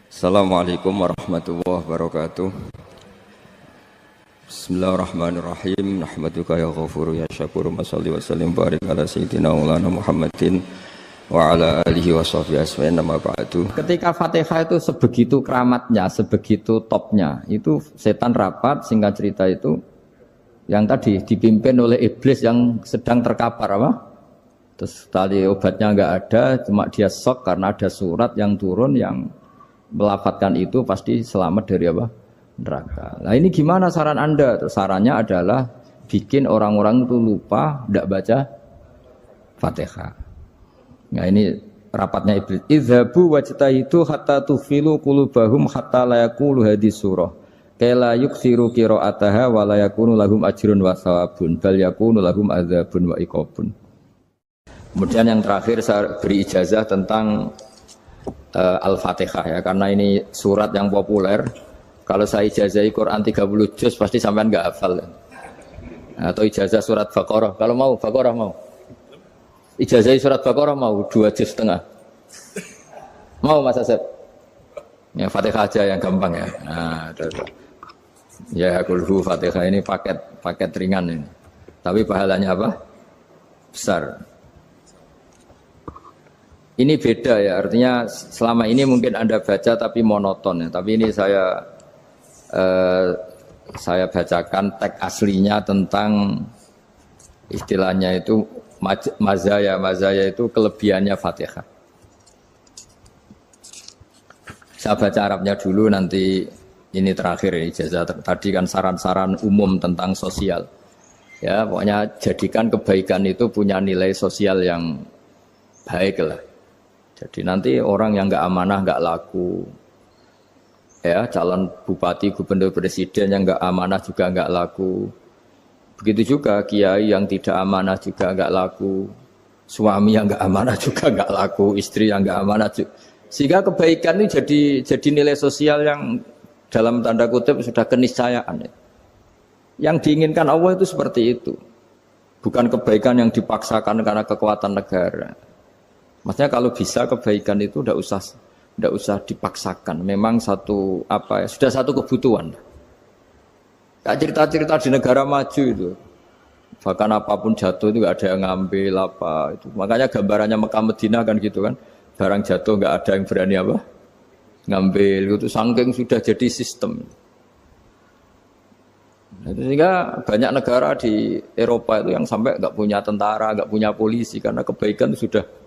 Assalamualaikum warahmatullahi wabarakatuh. Bismillahirrahmanirrahim. Nahmaduka ya ghafuru ya syakuru. Mashalli wa sallim barik ala sayyidina maulana Muhammadin wa ala alihi wa sahbihi asma'in nama ba'du. Ketika Fatihah itu sebegitu keramatnya, sebegitu topnya, itu setan rapat, singkat cerita itu yang tadi dipimpin oleh iblis yang sedang terkapar apa? Terus tali obatnya enggak ada, cuma dia shock karena ada surat yang turun yang melafatkan itu pasti selamat dari apa? Neraka. Nah ini gimana saran Anda? Sarannya adalah bikin orang-orang itu lupa, tidak baca Fatihah. Nah ini rapatnya iblis. Idzabu wajtahidu hatta tufilu qulubahum hatta la yaqulu hadis surah. Kala yuksiru qiraataha wa la yakunu lahum ajrun wa thawabun bal yakunu lahum adzabun wa iqabun. Kemudian yang terakhir saya beri ijazah tentang Al-Fatihah ya, karena ini surat yang populer. Kalau saya ijazahi Quran 30 juz pasti sampean enggak hafal. Atau ijazah surat Baqarah. Kalau mau Baqarah mau. Ijazahi surat Baqarah mau 2 juz setengah. Mau Mas Asep? Ya Fatihah aja yang gampang ya. Nah, ya kulhu Fatihah ini paket ringan ini. Tapi pahalanya apa? Besar. Ini beda ya, artinya selama ini mungkin Anda baca tapi monoton ya. Tapi ini saya bacakan teks aslinya tentang istilahnya itu mazaya itu kelebihannya Fatihah. Saya baca Arabnya dulu, nanti ini terakhir ya, ijazah tadi kan saran-saran umum tentang sosial. Ya, pokoknya jadikan kebaikan itu punya nilai sosial yang baik lah. Jadi nanti orang yang nggak amanah nggak laku, ya calon bupati, gubernur, presiden yang nggak amanah juga nggak laku. Begitu juga kiai yang tidak amanah juga nggak laku, suami yang nggak amanah juga nggak laku, istri yang nggak amanah juga. Sehingga kebaikan itu jadi nilai sosial yang dalam tanda kutip sudah keniscayaan. Yang diinginkan Allah itu seperti itu, bukan kebaikan yang dipaksakan karena kekuatan negara. Maksudnya kalau bisa kebaikan itu tidak usah dipaksakan. Memang sudah satu kebutuhan. Kayak cerita-cerita di negara maju itu, bahkan apapun jatuh itu nggak ada yang ngambil apa itu. Makanya gambarannya Mekah Madinah kan gitu kan, barang jatuh nggak ada yang berani apa ngambil. Itu saking sudah jadi sistem. Nah, sehingga banyak negara di Eropa itu yang sampai nggak punya tentara, nggak punya polisi karena kebaikan itu sudah.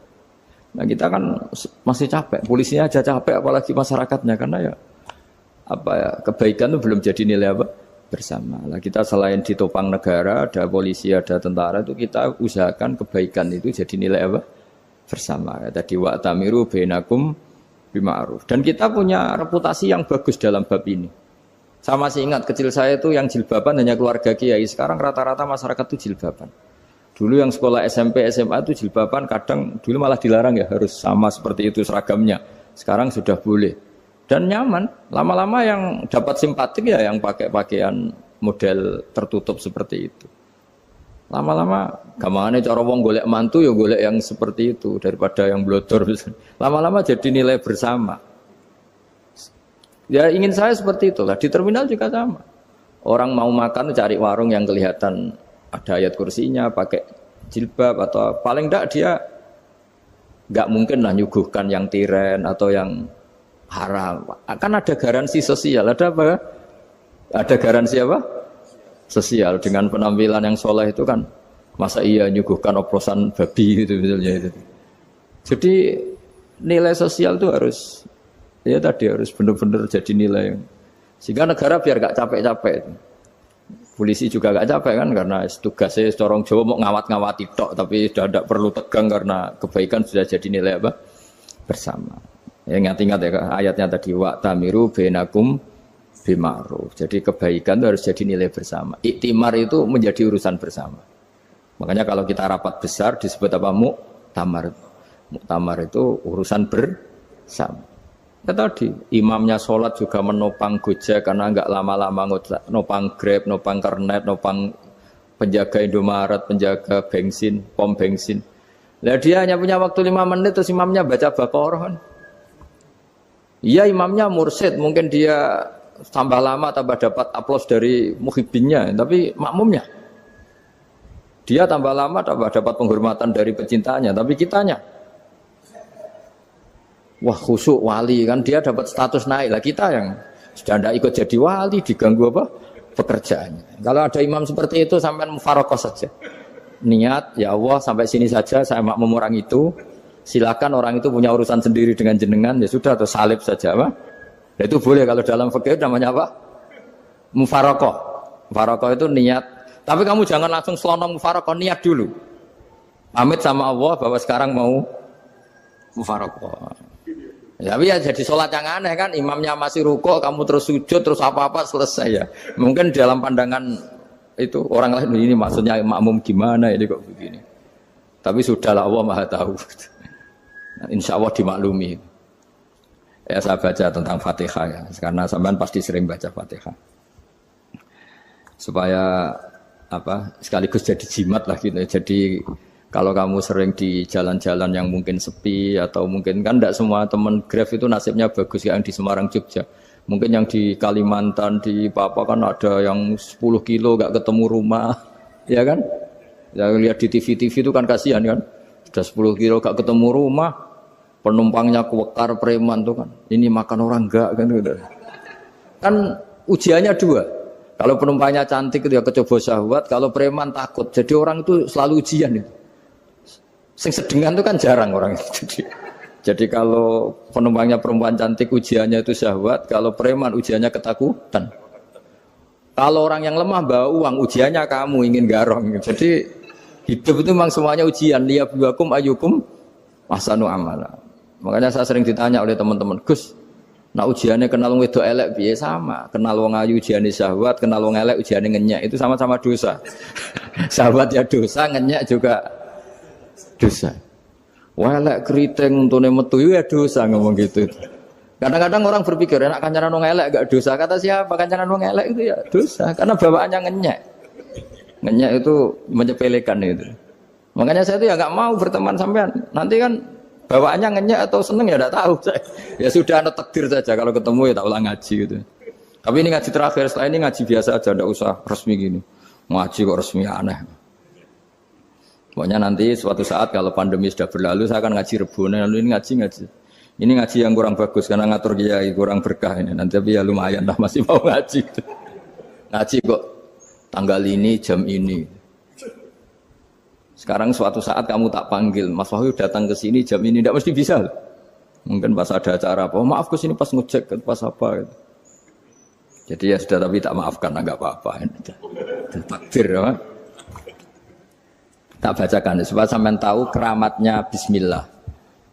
Nah kita kan masih capek, polisinya aja capek apalagi masyarakatnya, karena kebaikan itu belum jadi nilai apa bersama. Nah kita selain ditopang negara, ada polisi, ada tentara, itu kita usahakan kebaikan itu jadi nilai apa bersama. Tadi wa'tamiru bainakum bima'ruf. Dan kita punya reputasi yang bagus dalam bab ini. Saya masih ingat kecil saya itu yang jilbaban hanya keluarga kiai. Sekarang rata-rata masyarakat itu jilbaban. Dulu yang sekolah SMP, SMA itu jilbaban kadang dulu malah dilarang ya, harus sama seperti itu seragamnya. Sekarang sudah boleh. Dan nyaman. Lama-lama yang dapat simpatik ya yang pakai pakaian model tertutup seperti itu. Lama-lama gamane cara wong golek mantu ya golek yang seperti itu daripada yang blodor. Lama-lama jadi nilai bersama. Ya ingin saya seperti itulah. Di terminal juga sama. Orang mau makan cari warung yang kelihatan ada ayat kursinya, pakai jilbab, atau paling enggak dia enggak mungkin lah nyuguhkan yang tiren atau yang haram. Akan ada garansi sosial, ada apa? Ada garansi apa? Sosial dengan penampilan yang soleh itu kan, masa iya nyuguhkan oplosan babi gitu misalnya itu. Jadi nilai sosial itu harus harus benar-benar jadi nilai. Sehingga negara biar enggak capek-capek itu. Polisi juga gak capek kan karena tugasnya corong Jawa mau ngawat-ngawati tok, tapi sudah tidak perlu tegang karena kebaikan sudah jadi nilai apa bersama. Ya ingat-ingat ya ayatnya tadi wa'tamiru bainakum bima'ruf. Jadi kebaikan itu harus jadi nilai bersama. Iktimar itu menjadi urusan bersama. Makanya kalau kita rapat besar disebut apa? Muktamar. Muktamar itu urusan bersama. Ya tadi, imamnya sholat juga menopang Gojek karena enggak lama-lama nopang Grab, nopang Kernet, nopang penjaga Indomaret, penjaga bensin, pom bensin. Lah dia hanya punya waktu 5 menit terus imamnya baca Baqarah kan. Iya imamnya mursyid, mungkin dia tambah lama tambah dapat aplaus dari muhibbinnya, tapi makmumnya dia tambah lama tambah dapat penghormatan dari pecintanya, tapi kitanya wah khusyuk wali kan dia dapat status naik lah, kita yang sudah tidak ikut jadi wali diganggu apa pekerjaannya. Kalau ada imam seperti itu sampai mufarokoh saja, niat ya Allah sampai sini saja saya makmum orang itu, silakan orang itu punya urusan sendiri dengan jenengan ya sudah, atau salib saja apa. Nah, itu boleh kalau dalam fikih namanya apa? Mufarokoh. Mufarokoh itu niat. Tapi kamu jangan langsung selonong mufarokoh, niat dulu. Pamit sama Allah bahwa sekarang mau mufarokoh. Ya, tapi ya jadi sholat yang aneh kan, imamnya masih rukuk, kamu terus sujud, terus apa-apa selesai ya. Mungkin dalam pandangan itu orang lain ini maksudnya makmum gimana ini kok begini. Tapi sudahlah Allah Maha tahu. Insya Allah dimaklumi. Ya saya baca tentang Fatihah ya, karena sampean pasti sering baca Fatihah. Supaya apa? Sekaligus jadi jimat lah gitu. Jadi kalau kamu sering di jalan-jalan yang mungkin sepi atau mungkin kan tidak semua teman Grab itu nasibnya bagus yang di Semarang Jogja. Mungkin yang di Kalimantan di Papua kan ada yang 10 kilo gak ketemu rumah, ya kan? Yang lihat di TV-TV itu kan kasihan kan. Sudah 10 kilo gak ketemu rumah. Penumpangnya kuwekar preman tuh kan, ini makan orang enggak kan gitu. Kan ujiannya dua, kalau penumpangnya cantik itu ya kecoba syahwat, kalau preman takut, jadi orang itu selalu ujian itu. Sing sedengan itu kan jarang orang itu. Jadi kalau penumpangnya perempuan cantik ujiannya itu syahwat, kalau preman ujiannya ketakutan. Kalau orang yang lemah bawa uang ujiannya kamu ingin garong. Jadi hidup itu memang semuanya ujian, liyabluwakum ayyukum ahsanu amala. Makanya saya sering ditanya oleh teman-teman, Gus, nah ujiannya kenal wong wedok elek piye? Sama, kenal wong ayu ujiannya syahwat, kenal wong elek ujiannya ngenyek, itu sama-sama dosa. Syahwat ya dosa, ngenyek juga dosa. Wah elek keriting untune metu ya dosa, ngomong gitu. Kadang-kadang orang berpikir enak kancanan wong elek gak dosa. Kata siapa? Kancanan wong elek itu ya dosa, karena bawaannya ngenyek. Ngenyek itu menyepelekan itu. Makanya saya itu ya nggak mau berteman sampean. Nanti kan bawaannya ngenyek atau seneng ya tidak tahu. Ya sudah ada takdir saja, kalau ketemu ya tak ulang ngaji gitu. Tapi ini ngaji terakhir, setelah ini ngaji biasa aja, tidak usah resmi gini. Ngaji kok resmi aneh. Pokoknya nanti suatu saat kalau pandemi sudah berlalu saya akan ngaji Rebona, lalu ini ngaji. Ini ngaji yang kurang bagus karena ngatur kiai kurang berkah ini. Nanti tapi ya lumayan lah masih mau ngaji. Ngaji kok tanggal ini jam ini. Sekarang suatu saat kamu tak panggil, Mas Wahyu datang ke sini jam ini, tidak mesti bisa. Mungkin pas ada acara apa, oh, maaf ke sini pas ngecek, pas apa. Gitu. Jadi ya sudah, tapi tak maafkan, enggak apa-apa. Takdir ya. Tak bacakan, supaya sampean tahu keramatnya Bismillah.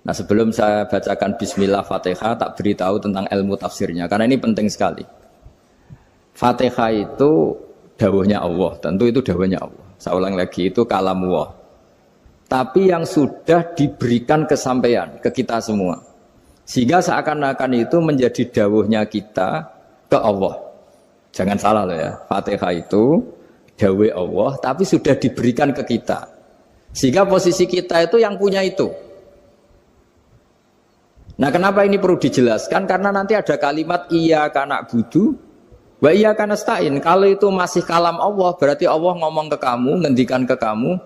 Nah sebelum saya bacakan Bismillah Fatihah, tak beritahu tentang ilmu tafsirnya, karena ini penting sekali. Fatihah itu dawuhnya Allah, tentu itu dawuhnya Allah. Saya ulang lagi, itu kalamullah. Tapi yang sudah diberikan kesampaian ke kita semua. Sehingga seakan-akan itu menjadi dawuhnya kita ke Allah. Jangan salah loh ya, Fatihah itu dawuh Allah, tapi sudah diberikan ke kita. Sehingga posisi kita itu yang punya itu. Nah kenapa ini perlu dijelaskan? Karena nanti ada kalimat iyyaka na'budu wa iyyaka nasta'in. Kalau itu masih kalam Allah, berarti Allah ngomong ke kamu, ngendikan ke kamu,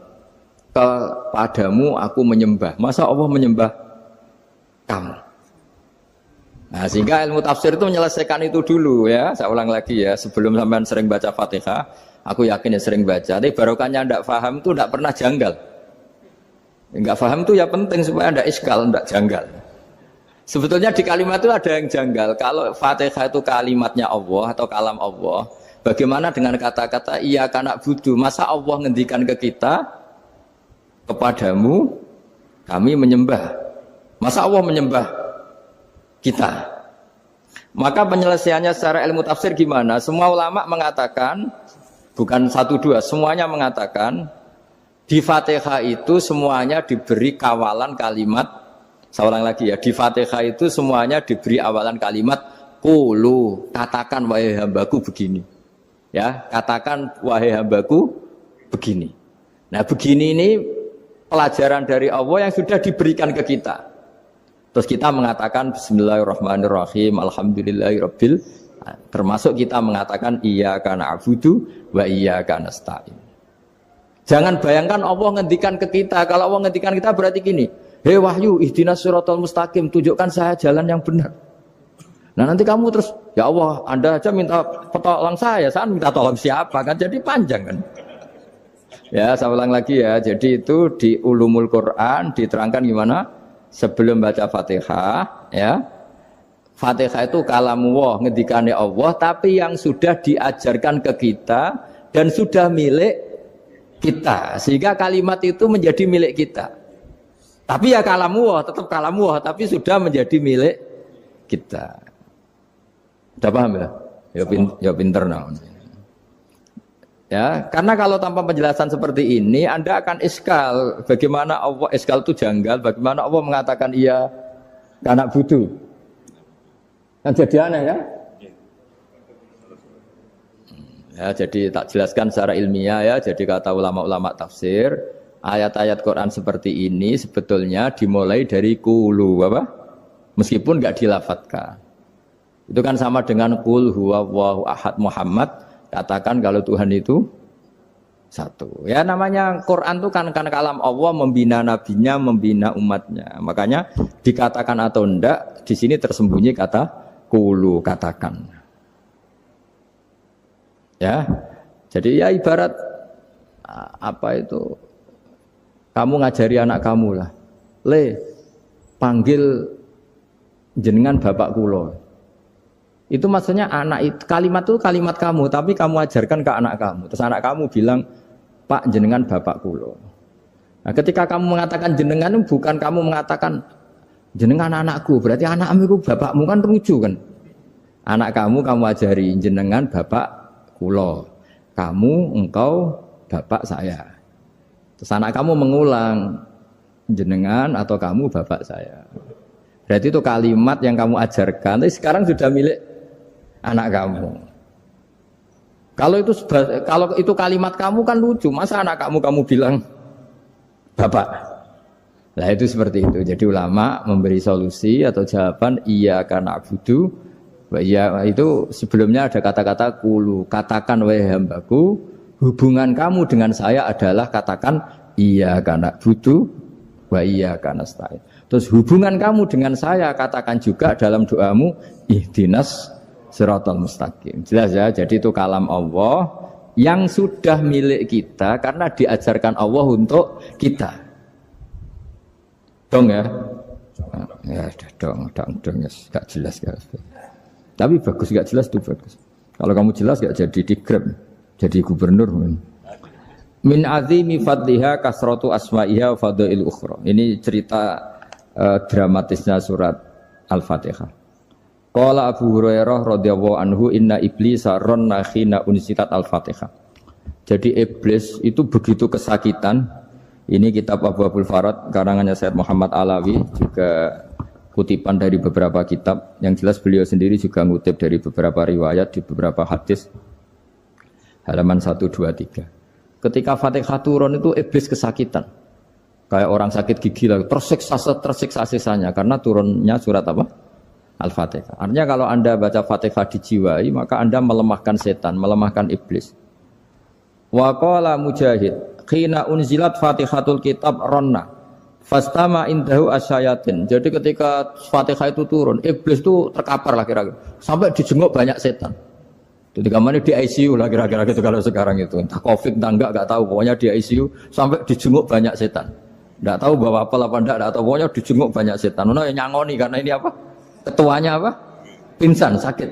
kepadamu aku menyembah. Masa Allah menyembah kamu? Nah sehingga ilmu tafsir itu menyelesaikan itu dulu ya. Saya ulang lagi ya, sebelum sampean sering baca Fatihah, aku yakin ya sering baca, tapi barokahnya tidak paham itu tidak pernah janggal. Enggak paham itu ya penting supaya tidak iskal, tidak janggal. Sebetulnya di kalimat itu ada yang janggal. Kalau Fatihah itu kalimatnya Allah atau kalam Allah, bagaimana dengan kata-kata iyyaka na'budu? Masa Allah ngendikan ke kita, kepadamu kami menyembah? Masa Allah menyembah kita? Maka penyelesaiannya secara ilmu tafsir gimana? Semua ulama mengatakan, bukan satu dua, semuanya mengatakan di Fatihah itu semuanya diberi kawalan kalimat. Saya ulang lagi ya, di Fatihah itu semuanya diberi awalan kalimat qulu, katakan wahai hambaku begini. Ya, katakan wahai hambaku begini. Nah, begini ini pelajaran dari Allah yang sudah diberikan ke kita. Terus kita mengatakan bismillahirrahmanirrahim, alhamdulillahirabbil, termasuk kita mengatakan iyyaka na'budu wa iyyaka nasta'in. Jangan bayangkan Allah ngendikan ke kita. Kalau Allah ngendikan kita berarti gini, hei wahyu ihdinas siratal mustaqim, tunjukkan saya jalan yang benar. Nah nanti kamu terus, ya Allah, Anda aja minta tolong saya minta tolong siapa kan? Jadi panjang kan? Ya, saya ulang lagi ya. Jadi itu di Ulumul Quran diterangkan gimana? Sebelum baca Fatihah, ya. Fatihah itu kalamullah, ngendikane Allah, tapi yang sudah diajarkan ke kita dan sudah milik kita. Sehingga kalimat itu menjadi milik kita. Tapi ya kalamullah, tetap kalamullah, tapi sudah menjadi milik kita. Udah paham ya? Ya pinter nah. Ya, karena kalau tanpa penjelasan seperti ini, Anda akan iskal. Bagaimana Allah, iskal itu janggal, bagaimana Allah mengatakan iya karena butuh. Kan jadi aneh ya? Ya, jadi tak jelaskan secara ilmiah ya. Jadi kata ulama-ulama tafsir, ayat-ayat Quran seperti ini sebetulnya dimulai dari qulu, apa? Meskipun enggak dilafatkan. Itu kan sama dengan qul huwallahu ahad Muhammad. Katakan kalau Tuhan itu satu. Ya namanya Quran itu kan kalam Allah, membina nabinya, membina umatnya. Makanya dikatakan atau enggak, di sini tersembunyi kata qulu, katakan. Ya. Jadi ya ibarat apa itu? Kamu ngajari anak kamu lah. Le, panggil jenengan bapak kula. Itu maksudnya anak itu, kalimat itu kalimat kamu, tapi kamu ajarkan ke anak kamu. Terus anak kamu bilang, Pak jenengan bapak kulo. Nah ketika kamu mengatakan jenengan, bukan kamu mengatakan jenengan anakku, berarti anakmu itu bapakmu, kan lucu kan. Anak kamu ajari jenengan bapak kulo. Kamu, engkau, bapak saya. Terus anak kamu mengulang, jenengan atau kamu bapak saya. Berarti itu kalimat yang kamu ajarkan, tapi sekarang sudah milik anak kamu. Kalau itu kalimat kamu kan lucu, masa anak kamu bilang bapak. Nah itu seperti itu. Jadi ulama memberi solusi atau jawaban iyyaka na'budu wa iya, itu sebelumnya ada kata-kata qulu, katakan wahai hambaku, hubungan kamu dengan saya adalah katakan iyyaka na'budu wa iyyaka nasta'in. Terus hubungan kamu dengan saya katakan juga dalam doamu ihdinas siratal mustaqim. Jelas ya, jadi itu kalam Allah yang sudah milik kita karena diajarkan Allah untuk kita. Dong ya? Ya dong, ya, gak jelas gak. Tapi bagus gak jelas itu bagus. Kalau kamu jelas gak jadi digrab, jadi gubernur. Min azimi fadliha kasratu asma'iha fadail ukhra. Ini cerita dramatisnya surat Al-Fatihah. Qala Abu Hurairah radhiyallahu anhu inna iblisa ranna khina unsitat al-Fatihah. Jadi iblis itu begitu kesakitan. Ini kitab Abwaabul Farad karangannya Sayyid Muhammad Alawi, juga kutipan dari beberapa kitab. Yang jelas beliau sendiri juga ngutip dari beberapa riwayat di beberapa hadis. Halaman 123. Ketika Fatihah turun itu iblis kesakitan. Kayak orang sakit gigi lah, tersiksa sisanya karena turunnya surat apa? Al-Fatihah. Artinya kalau Anda baca Fatihah dijiwai, maka Anda melemahkan setan, melemahkan iblis. Wa qala Mujahid, khina unzilat Fatihatul Kitab ronna, fastama indahu asyayatin. Jadi ketika Fatihah itu turun, iblis itu terkapar lah kira-kira, sampai dijenguk banyak setan. Jadi kamarnya di ICU lah kira-kira gitu kalau sekarang itu. Entah COVID entah enggak tahu, pokoknya di ICU sampai dijenguk banyak setan. Enggak tahu bawa apa enggak tahu, pokoknya dijenguk banyak setan. Ono yang nyangoni karena ini apa? Ketuanya apa? Pingsan, sakit.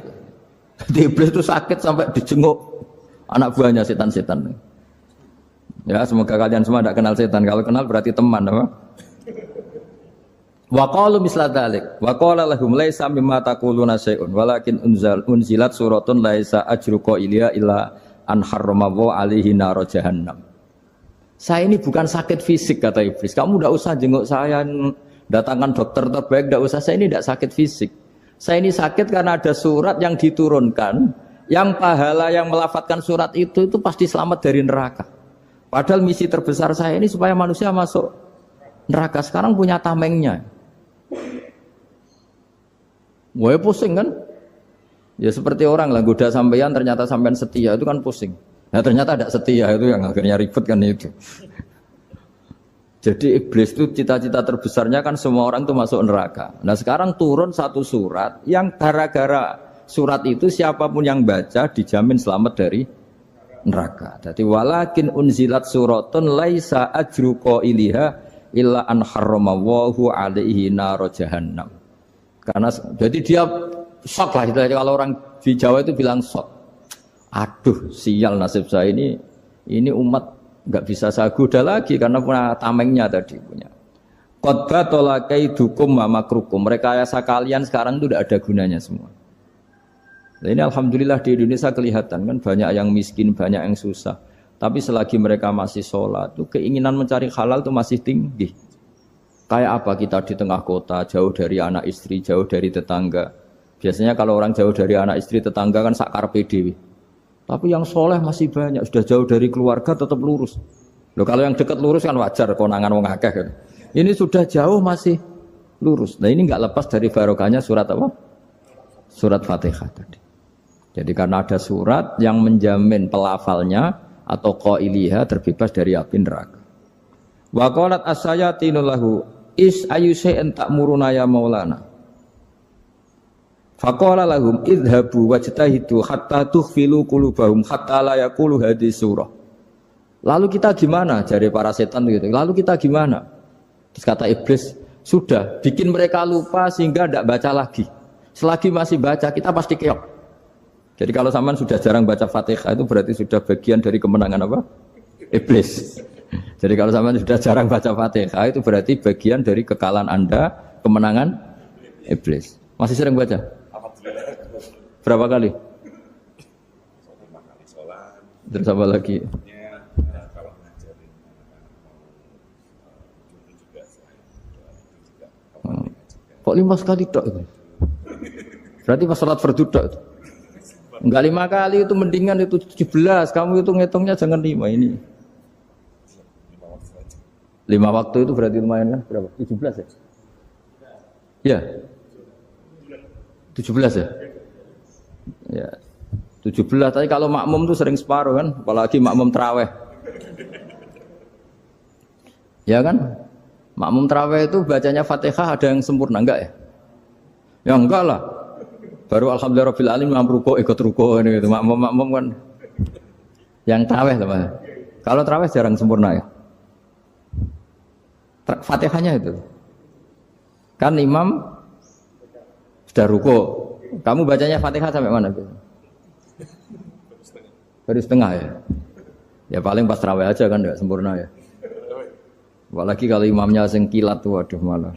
Jadi iblis itu sakit sampai dijenguk anak buahnya setan-setan. Ya, semoga kalian semua tidak kenal setan. Kalau kenal berarti teman, apa? Wa qalu misla dzalik. Wa qala lahum laisa mimma taquluna syai'un walakin unzilat suratun laisa ajru qailiha illa an harrama alaihi nar jahannam. Saya ini bukan sakit fisik kata iblis. Kamu tidak usah jenguk saya, datangkan dokter terbaik, tidak usah. Saya ini tidak sakit fisik. Saya ini sakit karena ada surat yang diturunkan, yang pahala yang melafatkan surat itu pasti selamat dari neraka. Padahal misi terbesar saya ini supaya manusia masuk neraka. Sekarang punya tamengnya. Wah pusing kan? Ya seperti orang lah goda sampean ternyata sampean setia itu kan pusing. Nah ternyata ada setia itu yang akhirnya ribet kan itu. Jadi iblis itu cita-cita terbesarnya kan semua orang itu masuk neraka. Nah sekarang turun satu surat yang gara-gara surat itu siapapun yang baca dijamin selamat dari neraka. Jadi walakin unzilat suratun laisa ajru qailiha illa an harramallahu alaihi nar jahannam. Karena jadi dia shock lah itu kalau orang di Jawa itu bilang shock. Aduh sial nasib saya ini umat nggak bisa saya goda lagi karena punya tamengnya tadi punya. Qadba tolakai dukum wa makrukum. Rekayasa kalian sekarang itu tidak ada gunanya semua. Nah, ini alhamdulillah di Indonesia kelihatan kan banyak yang miskin, banyak yang susah. Tapi selagi mereka masih sholat, tuh keinginan mencari halal itu masih tinggi. Kayak apa kita di tengah kota, jauh dari anak istri, jauh dari tetangga. Biasanya kalau orang jauh dari anak istri, tetangga kan sakar PDW. Tapi yang soleh masih banyak, sudah jauh dari keluarga tetap lurus. Loh, kalau yang dekat lurus kan wajar, konangan wong akeh kan. Ini sudah jauh masih lurus. Nah ini nggak lepas dari barokahnya surat apa? Surat Fatihah tadi. Jadi karena ada surat yang menjamin pelafalnya atau qailiha terbebas dari api neraka. Wa qalat as-sayatinu lahu is ayyusai'in ta'muruna ya maulana. Faqala lahum idhabu wajtahidu hatta tukhfilu qulubahum hatta la yaqulu hadhihi surah. Lalu kita gimana? Jari para setan gitu. Lalu kita gimana? Terus kata iblis, sudah bikin mereka lupa sehingga tidak baca lagi. Selagi masih baca kita pasti keok. Jadi kalau sampean sudah jarang baca Fatihah itu berarti sudah bagian dari kemenangan apa? Iblis. Jadi kalau sampean sudah jarang baca Fatihah itu berarti bagian dari kekalahan Anda, kemenangan iblis. Masih sering baca? Berapa kali? 5 kali sholat. Terus apa lagi? Kalau ngajarin juga Kok 5 kali tok itu? Berarti pas sholat fardu tok itu? Enggak 5 kali itu mendingan itu 17. Kamu itu ngitungnya jangan 5 ini. 5 waktu itu berarti lumayan kan? Berapa? 17 ya? Ya. 17 ya? Ya. 17, tapi kalau makmum tuh sering separuh kan, apalagi makmum tarawih. Ya kan? Makmum tarawih itu bacanya Fatihah ada yang sempurna enggak ya? Ya enggak lah. Baru alhamdulillah rabbil alamin ruko ikut ruko ini gitu. Makmum kan yang tarawih teman. Kalau tarawih jarang sempurna ya. Fatihahnya itu. Kan imam sudah ruko. Kamu bacanya Fatihah sampai mana? Baru setengah ya. Ya paling pas tarawih aja kan enggak sempurna ya. Apalagi kalau imamnya sing kilat tuh waduh malah.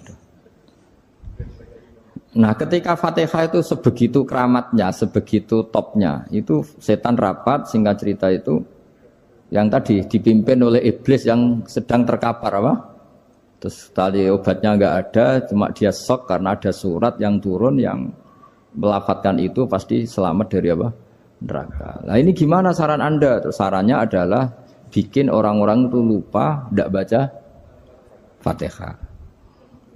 Nah, ketika Fatihah itu sebegitu keramatnya, sebegitu topnya, itu setan rapat singkat cerita itu yang tadi dipimpin oleh iblis yang sedang terkapar apa? Terus tadi obatnya enggak ada, cuma dia shock karena ada surat yang turun yang melafatkan itu pasti selamat dari apa? Neraka. Nah ini gimana saran Anda? Terus sarannya adalah bikin orang-orang itu lupa, tidak baca Fatihah.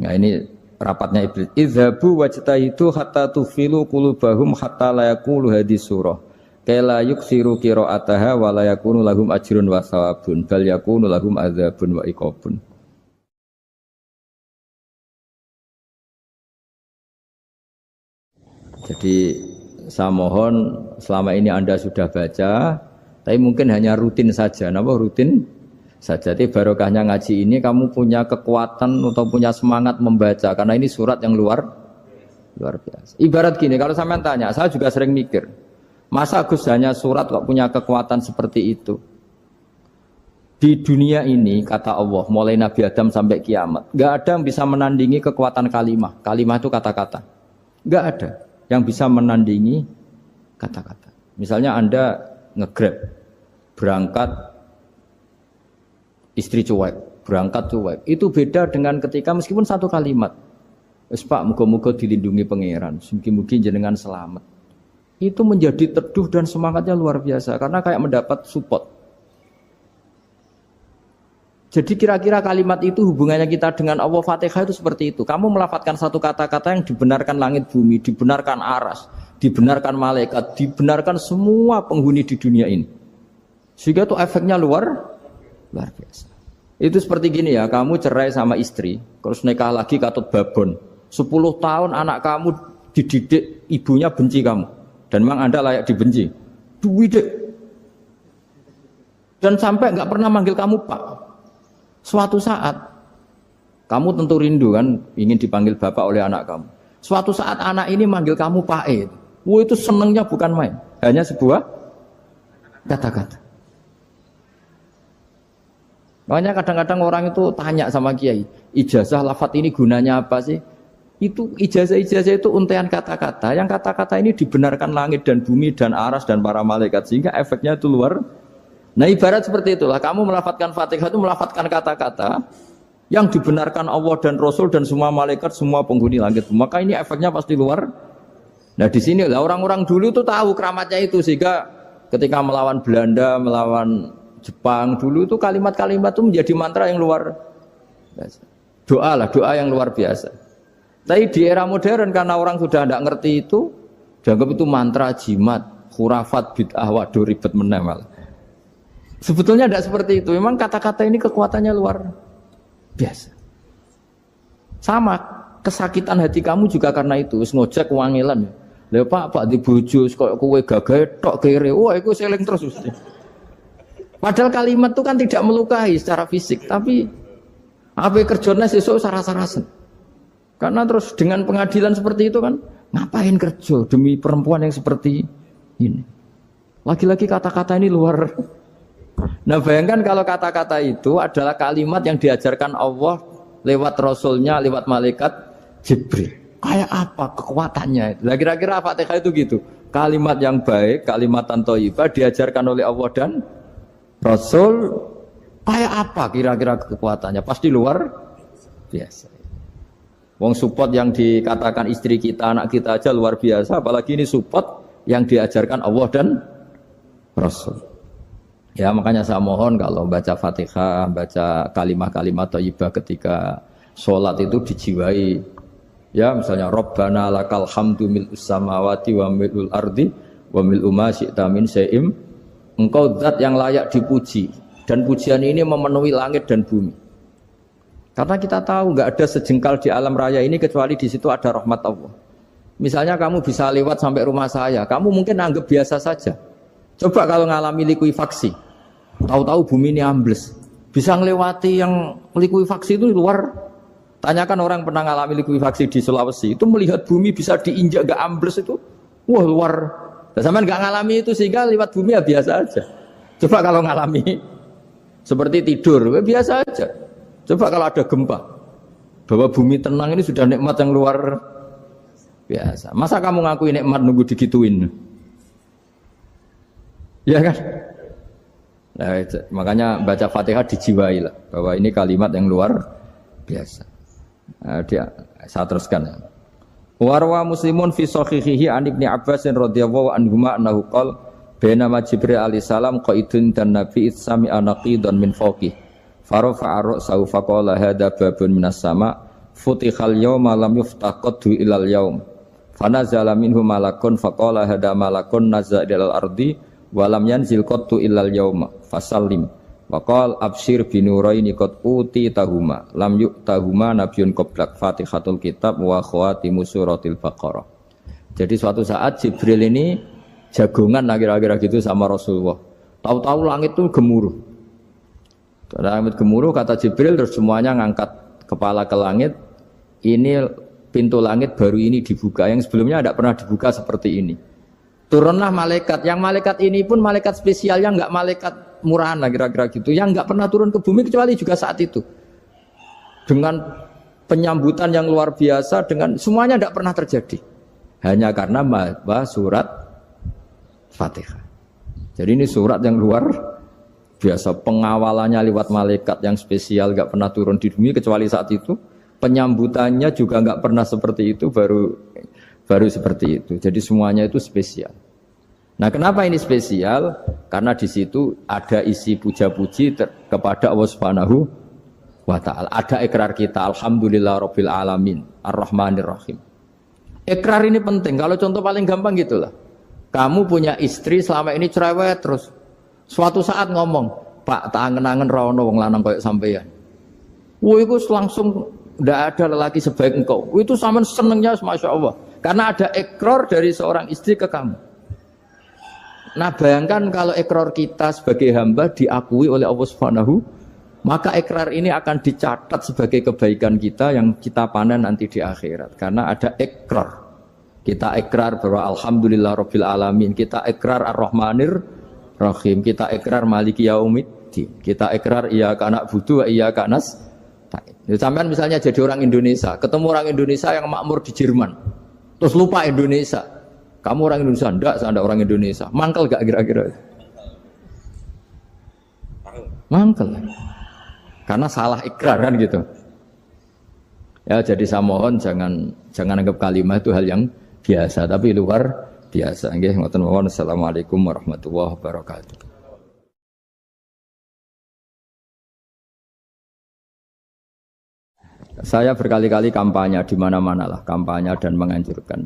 Nah ini rapatnya iblis. Idhabu wajtahidu hatta tufilu qulubahum hatta la yaqulu hadhihi surah. Kala yuksiru qira'ataha wa la yakunu lahum ajrun wa thawabun bal yakunu lahum adzabun wa iqabun. Jadi saya mohon selama ini Anda sudah baca, tapi mungkin hanya rutin saja. Napa rutin saja? Jadi barokahnya ngaji ini kamu punya kekuatan atau punya semangat membaca karena ini surat yang luar biasa. Ibarat gini, kalau sampean tanya, saya juga sering mikir, masa Gus hanya surat kok punya kekuatan seperti itu? Di dunia ini kata Allah, mulai Nabi Adam sampai kiamat, nggak ada yang bisa menandingi kekuatan kalimah. Kalimah itu kata-kata, nggak ada yang bisa menandingi kata-kata. Misalnya Anda nge-grab, berangkat istri cuek, berangkat cuek. Itu beda dengan ketika meskipun satu kalimat. Wes Pak, muga-muga dilindungi pangeran, mugi-mugi jenengan selamat. Itu menjadi teduh dan semangatnya luar biasa karena kayak mendapat support. Jadi kira-kira kalimat itu hubungannya kita dengan Allah Fatihah itu seperti itu. Kamu melafadzkan satu kata-kata yang dibenarkan langit bumi, dibenarkan aras, dibenarkan malaikat, dibenarkan semua penghuni di dunia ini. Sehingga itu efeknya luar biasa. Itu seperti gini ya, kamu cerai sama istri, terus nikah lagi katut babon. 10 tahun anak kamu dididik, ibunya benci kamu. Dan memang Anda layak dibenci. Dididik. Dan sampai nggak pernah manggil kamu Pak. Suatu saat, kamu tentu rindu kan, ingin dipanggil bapak oleh anak kamu. Suatu saat anak ini manggil kamu Pak E. Wah itu senengnya bukan main. Hanya sebuah kata-kata. Makanya kadang-kadang orang itu tanya sama kiai, ijazah lafadz ini gunanya apa sih? Itu ijazah-ijazah itu untaian kata-kata. Yang kata-kata ini dibenarkan langit dan bumi dan aras dan para malaikat. Sehingga efeknya itu luar. Nah ibarat seperti itulah, kamu melafadzkan Fatihah itu melafadzkan kata-kata yang dibenarkan Allah dan Rasul dan semua malaikat, semua penghuni langit. Maka ini efeknya pasti luar. Nah di sini lah orang-orang dulu itu tahu keramatnya itu, sehingga ketika melawan Belanda, melawan Jepang dulu itu kalimat-kalimat itu menjadi mantra yang luar biasa. Doa lah, doa yang luar biasa. Tapi di era modern karena orang sudah tidak ngerti itu, dianggap itu mantra, jimat, khurafat, bid'ah, waduh ribet menemal. Sebetulnya tidak seperti itu. Memang kata-kata ini kekuatannya luar biasa. Sama kesakitan hati kamu juga karena itu. Ngojek wangilan. Lha Pak di bojo kok kowe gagah tok kere. Wah, iku seling terus mesti. Padahal kalimat itu kan tidak melukai secara fisik, tapi apa kerjanya sesuk saras-sarasen. Karena terus dengan pengadilan seperti itu kan, ngapain kerja demi perempuan yang seperti ini? Lagi-lagi kata-kata ini luar. Nah bayangkan kalau kata-kata itu adalah kalimat yang diajarkan Allah lewat Rasulnya, lewat malaikat Jibril. Kayak apa kekuatannya? Nah, kira-kira Fatihah itu gitu. Kalimat yang baik, kalimatan thayyibah diajarkan oleh Allah dan Rasul. Kayak apa kira-kira kekuatannya? Pasti luar biasa. Wong support yang dikatakan istri kita, anak kita aja luar biasa. Apalagi ini support yang diajarkan Allah dan Rasul. Ya makanya saya mohon kalau baca Fatihah, baca kalimat-kalimat thayyibah ketika sholat itu dijiwai. Ya misalnya Rabbana lakal hamdu mil'us samawati wa mil'ul ardi wa mil'u ma syi'ta min syai'im. Engkau zat yang layak dipuji dan pujian ini memenuhi langit dan bumi. Karena kita tahu nggak ada sejengkal di alam raya ini kecuali di situ ada rahmat Allah. Misalnya kamu bisa lewat sampai rumah saya, kamu mungkin anggap biasa saja. Coba kalau ngalami likuifaksi. Tahu-tahu bumi ini ambles, bisa ngelewati yang likuifaksi itu luar. Tanyakan orang pernah ngalami likuifaksi di Sulawesi, itu melihat bumi bisa diinjak gak ambles itu, wah luar. Dan sampean gak ngalami itu sehingga lewat bumi ya biasa aja. Coba kalau ngalami seperti tidur, ya biasa aja. Coba kalau ada gempa, bahwa bumi tenang ini sudah nikmat yang luar biasa. Masa kamu ngakui nikmat nunggu digituin? Ya kan? Nah, makanya baca Fatihah dijiwai lah bahwa ini kalimat yang luar biasa. Nah, saya teruskan. Warwa Muslimun fi sahihihi an Ibnu Abbas radhiyallahu anhuma annahu qala bainama Jibril alaihi salam qaidun dan Nabi itsami anaqidan min fawqih farafa'a ra'sahu faqala hadza babun minas sama futihal yawma lam yuftaqadhu ilal yaum fanazala minhu malakun faqala hadza malakun nazza ilal ardi walam yanzil qattu illal yauma fasallim waqal absyir binuraini qad uti tahuma lam yu'tahuma nabiyyun qablak Fatihatul kitab wa khawatimu suratil baqarah. Jadi suatu saat Jibril ini jagongan kira-kira gitu sama Rasulullah. Tahu-tahu langit itu gemuruh. Langit gemuruh kata Jibril terus semuanya ngangkat kepala ke langit. Ini pintu langit baru ini dibuka, yang sebelumnya tidak pernah dibuka seperti ini. Turunlah malaikat, yang malaikat ini pun malaikat spesial, yang enggak malaikat murahan lah kira-kira gitu, yang enggak pernah turun ke bumi kecuali juga saat itu. Dengan penyambutan yang luar biasa, dengan semuanya tidak pernah terjadi. Hanya karena bahwa surat Fatihah. Jadi ini surat yang luar biasa, pengawalannya lewat malaikat yang spesial, enggak pernah turun di bumi kecuali saat itu. Penyambutannya juga enggak pernah seperti itu, baru seperti itu. Jadi semuanya itu spesial. Nah, kenapa ini spesial? Karena di situ ada isi puja-puji kepada Allah Subhanahu wa ta'ala. Ada ikrar kita, alhamdulillah rabbil alamin, ar-rahmanir rahim. Ikrar ini penting. Kalau contoh paling gampang gitulah. Kamu punya istri selama ini cerewet terus. Suatu saat ngomong, "Pak, tak angen-angen ra ono wong lanang koyo sampeyan." Woi, itu langsung tidak ada lelaki sebaik engkau. Itu sama senengnya, masya Allah. Karena ada ikrar dari seorang istri ke kamu. Nah, bayangkan kalau ikrar kita sebagai hamba diakui oleh Allah Subhanahu, maka ikrar ini akan dicatat sebagai kebaikan kita yang kita panen nanti di akhirat. Karena ada ikrar. Kita ikrar bahwa alhamdulillah rabbil alamin. Kita ikrar ar-rahmanir rahim. Kita ikrar maliki yaumiddin. Kita ikrar iyyaka na'budu wa iyyaka nasta'in. Sampean misalnya jadi orang Indonesia, ketemu orang Indonesia yang makmur di Jerman, terus lupa Indonesia. Kamu orang Indonesia? Enggak, saya ada orang Indonesia. Mangkel gak kira-kira? Mangkel. Karena salah ikrar kan gitu. Ya, jadi saya mohon jangan anggap kalimat itu hal yang biasa, tapi luar biasa. Nggih, ngoten mawon. Assalamualaikum warahmatullahi wabarakatuh. Saya berkali-kali kampanye di mana-mana lah, kampanye dan menganjurkan.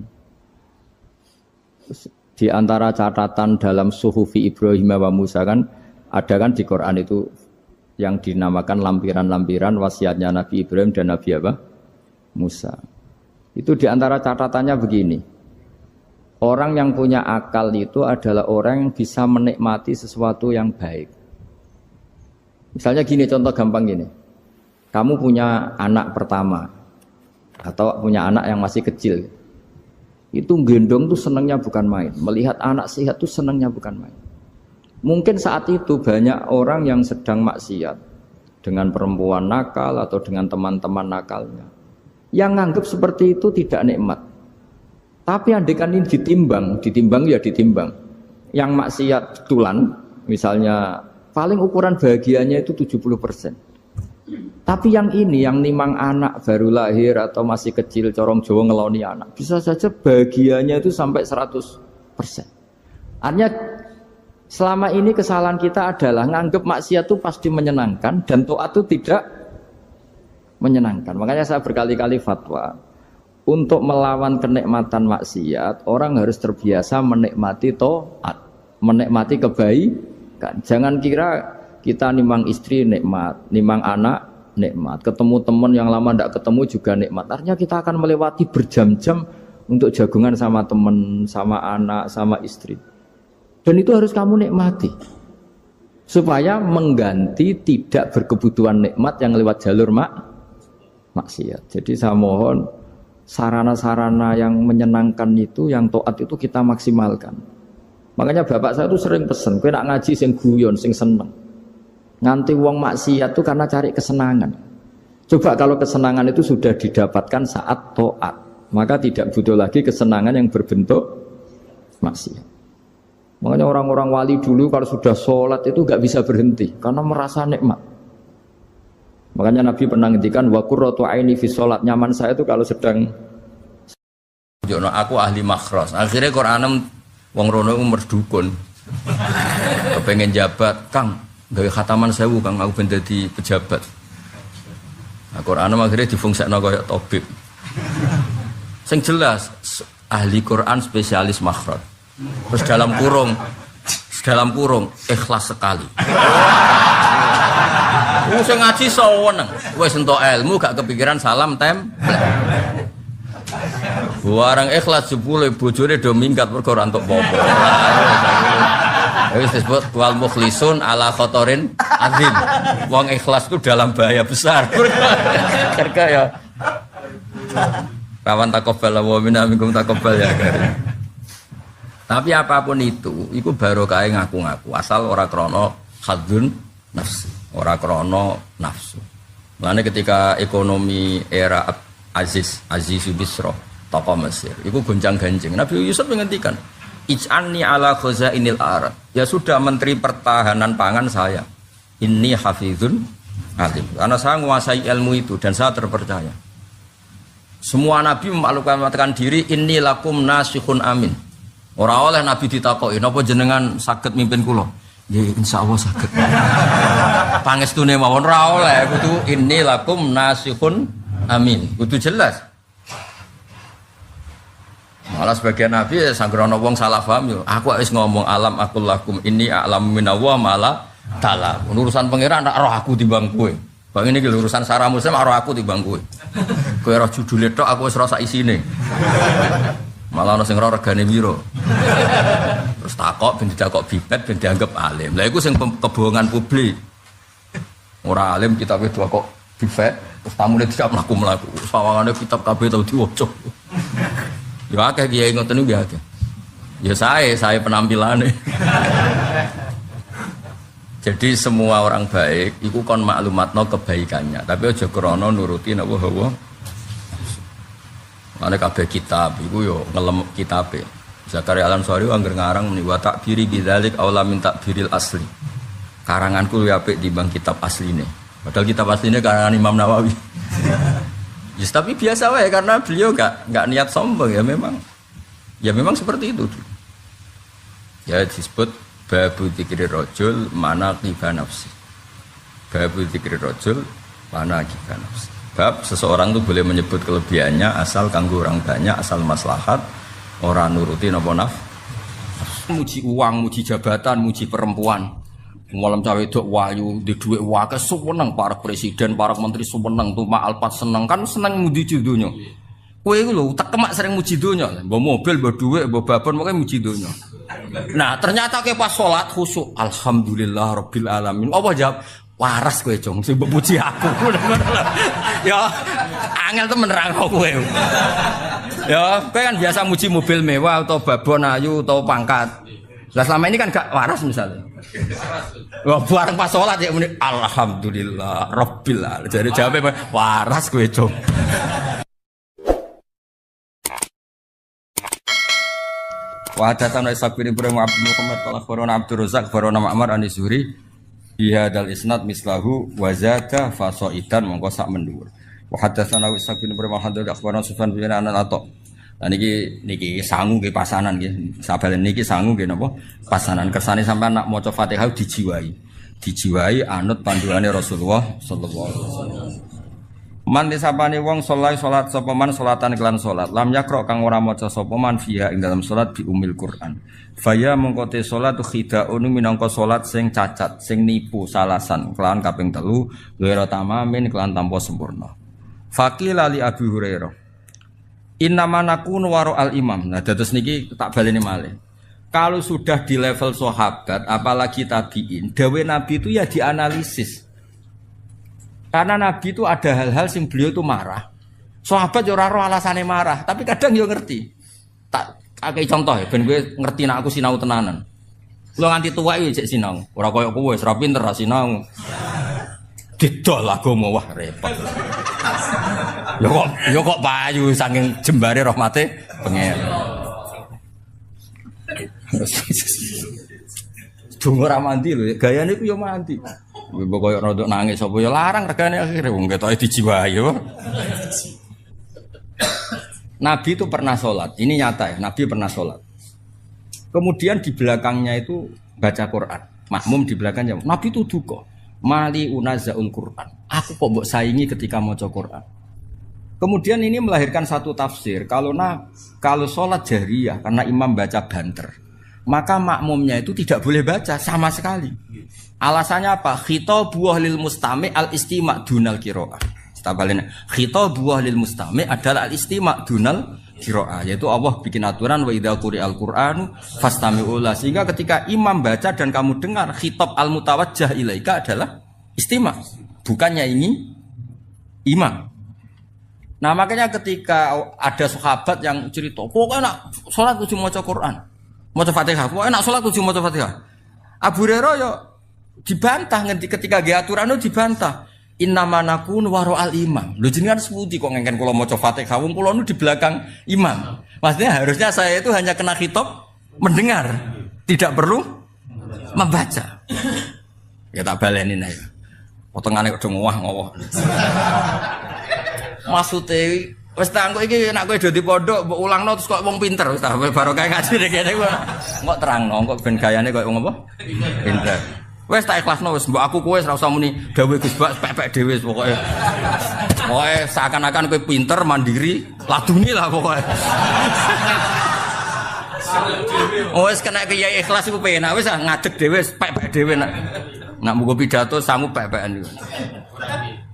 Di antara catatan dalam Suhufi Ibrahim wa Musa kan ada kan di Quran itu yang dinamakan lampiran-lampiran wasiatnya Nabi Ibrahim dan Nabi apa? Musa. Itu di antara catatannya begini. Orang yang punya akal itu adalah orang yang bisa menikmati sesuatu yang baik. Misalnya gini, contoh gampang gini. Kamu punya anak pertama atau punya anak yang masih kecil, itu gendong tuh senangnya bukan main. Melihat anak sehat tuh senangnya bukan main. Mungkin saat itu banyak orang yang sedang maksiat dengan perempuan nakal atau dengan teman-teman nakalnya, yang nganggap seperti itu tidak nikmat. Tapi andaikan ini ditimbang ya ditimbang. Yang maksiat betulan, misalnya paling ukuran bahagianya itu 70%. Tapi yang ini, yang nimang anak baru lahir atau masih kecil, corong Jawa ngeloni anak, bisa saja bahagianya itu sampai 100%. Artinya selama ini kesalahan kita adalah nganggap maksiat itu pasti menyenangkan dan taat itu tidak menyenangkan. Makanya saya berkali-kali fatwa, untuk melawan kenikmatan maksiat, orang harus terbiasa menikmati taat, menikmati kebaikan. Jangan kira kita nimang istri nikmat, nimang anak nikmat, ketemu teman yang lama tidak ketemu juga nikmat. Artinya kita akan melewati berjam-jam untuk jagungan sama teman, sama anak, sama istri. Dan itu harus kamu nikmati supaya mengganti tidak berkebutuhan nikmat yang lewat jalur maksiat. Jadi saya mohon sarana-sarana yang menyenangkan itu, yang taat itu kita maksimalkan. Makanya bapak saya itu sering pesan, kowe nak ngaji sing guyon, sing seneng. Nganti wong maksiat itu karena cari kesenangan. Coba kalau kesenangan itu sudah didapatkan saat taat, maka tidak butuh lagi kesenangan yang berbentuk maksiat. Makanya orang-orang wali dulu kalau sudah sholat itu gak bisa berhenti karena merasa nikmat. Makanya Nabi pernah ngendikan wa qurratu aini fi sholat, nyaman saya itu kalau sedang jono aku ahli makhras. Akhirnya Quran wong rono umur dukun. Kepengen jabat, Kang, gawe khataman 1000 Kang, aku ben dadi pejabat. Nah, Quran akhirnya difungsikno kaya tabib. Sing jelas ahli Quran spesialis makhraj. Terus dalam kurung ikhlas sekali. Sing ngaji seneng, wis entuk ilmu gak kepikiran salam template. Barang ikhlas jebule bojone do minggat mergo ora entuk apa-apa. Wis disebut wal mukhlisun ala khotorin azim. Wong ikhlas itu dalam bahaya besar. Karena ya rawan taqabbal wa minna minkum taqabbal ya karim. Tapi apapun itu barokah ngaku-ngaku asal ora krana khadzun nafsi, ora krana nafsu. Mulane ketika ekonomi era Aziz Bisra tokoh Mesir, itu goncang-ganjing. Nabi Yusuf menghentikan, ij'alni ala khazainil ard. Ya sudah, menteri pertahanan pangan saya. Inni hafizun alim. Karena saya menguasai ilmu itu dan saya terpercaya. Semua nabi memaklumkan diri, inni lakum nasihun amin. Ora oleh nabi ditakoki, napa jenengan saged mimpin kula? Ya insyaallah saged. pangestune mawon ora oleh kudu inni lakum nasihun amin. Kudu jelas. Malah sebagian nabi ya sanggrono wong salah paham yo. Aku wis ngomong alam akul lakum inni a'lamu minallah malah ta'ala. Urusan pangeran tak roh aku timbang kowe. Bang ini urusan sarah muslim roh aku timbang kowe. Kowe roh judule tok aku wis rasa isine. Malah ana sing ora regane piro. Terus takok ben ditakok bibet ben dianggap alim. Lah iku sing kebohongan publik. Ora alim kitabe kok bibet terus tamune tidak mlaku-mlaku. Sawangane kitab kabeh tau diwaca. Ya akeh kiai ngoten niku ya akeh. Ya saya penampilannya. Jadi semua orang baik iku kon maklumatno kebaikannya, tapi aja krana nuruti napa hawa. Ana kabeh kitab iku yo ngelem kitabe. Zakaria Al-Ansari angger ngarang muni wa takbiri bidzalik aula min takbiril asli. Karanganku luwih apik timbang kitab asline. Padahal kitab asline karangan Imam Nawawi. Yes, tapi biasa wae karena beliau enggak niat sombong ya memang seperti itu. Ya disebut babu dzikri rajul manaqiba nafsi. Babu dzikri rajul manaqiba nafsi. Bab seseorang itu boleh menyebut kelebihannya asal kanggo orang banyak, asal maslahat, orang nuruti napa muji uang, muji jabatan, muji perempuan. Malam cawe dok wayu di duit wake seneng para presiden, para menteri seneng tuh Alpat seneng kan seneng muji dunya. Kowe iku lho tekemak sering muji dunya, mbok mobil, mbok dhuwit, mbok babon pokoke muji dunya. Nah, ternyata ke pas salat khusyuk, alhamdulillah rabbil alamin. Apa jawab? Waras kowe, Jong, sing mbok puji aku. Ya, angel temen nerangno kowe. Ya, kowe kan biasa muji mobil mewah atau babon ayu atau pangkat. Lah selama ini kan gak waras misalnya. Wah, bareng pas salat ya muni alhamdulillah rabbil alamin. Jadi jawabnya waras kowe, Jong. Wa hadatsana Ishaq bin Ibrahim Abdul Muhammad qala akhbarana Abdur Razzaq akhbarana Ma'mar an Zuhri bi hadzal isnad mislahu wa zata fasaidan mongko sak mendhuwur. Wa hadatsana Ishaq bin Ibrahim akhbarana Sufyan bin Anas. Lah niki sangu nggih pasanan nggih. Sabalen niki sangu nggih napa? Pasanan kersane sampean nak maca Fatihah dijiwai. Dijiwai anut panduane Rasulullah sallallahu alaihi wasallam. Man disapane wong salat sapa man salatan kelan salat lam yakra kang ora maca sapa man fiha ing dalam salat bi umil Quran. Faya mongko te salat khidaun minangka salat sing cacat, sing nipu salasan kelan kaping 3 ghairu tamamin kelan tanpa sempurna. Faqila li Abi Hurairah innama nakunu waro al imam. Nah dados niki tak baleni malih. Kalau sudah di level sahabat apalagi tabiin, dawe Nabi itu ya dianalisis. Karena Nabi itu ada hal-hal sing beliau itu marah. Sahabat yo ora roh alasane marah, tapi kadang yo ngerti. Tak akeh contoh ya ben kowe ngerti nek aku sinau tenanan. Kula nganti tuwa iki jek sinau. Ora koyo kowe wis ra pinter ra sinau. Didol agama wah repot. Yo kok payu saking jembare rahmate pengen. Dungo ra mandi lho, gayane ku yo mandi. Mbok koyo rodok nangis sapa ya larang regane akhire wong ketoke dijiwahi yo. Nabi itu pernah sholat, ini nyata ya, Nabi pernah sholat. Kemudian di belakangnya itu baca Quran, makmum di belakangnya. Nabi itu duka, mali unazaul Quran. Aku kok mbok saingi ketika maca Quran. Kemudian ini melahirkan satu tafsir, kalau sholat jahriyah karena imam baca banter, maka makmumnya itu tidak boleh baca sama sekali. Alasannya apa? Khitabu lil mustami' al-istima' dunal qiraah. Tabalene khitabu lil mustami' adalah al-istima' dunal qiraah, yaitu Allah bikin aturan wa idza quri'al qur'anu fastami'u la, sehingga ketika imam baca dan kamu dengar khitab al-mutawajjah ilaika adalah istima', bukannya ini imam. Nah, makanya ketika ada sahabat yang cerita, pokoknya nak salat kudu maca Quran, maca Fatihah, pokoknya nak salat kudu maca Fatihah. Abu Hurairah yo dibantah nganti ketika ge aturan dibantah. Innama nakun waro al imam. Lho jenengan sepundi kok ngengken kula maca Fatihah wong kula nu di belakang imam. Maksudnya harusnya saya itu hanya kena khitab mendengar, tidak perlu membaca. Ya tak baleni nek. Potongane kok ngowah-ngowah. Maksude wis tak engko iki nek kowe do di pondok mbok ulangno terus kok wong pinter wis ta barokah ngaji kene kok terangno kok ben gayane kok wong apa? Pinter. Wes tak ikhlasno wis mbok aku kowe ora usah muni dawuh Gus Bak pepek dhewe pokoke. Pokoke seakan-akan kowe pinter, mandiri, laduni lah pokoke. Wes kena kiai ikhlas iku penak wis ngadeg dhewe pepek dhewe nak mugo pidato sangu pepekan iku.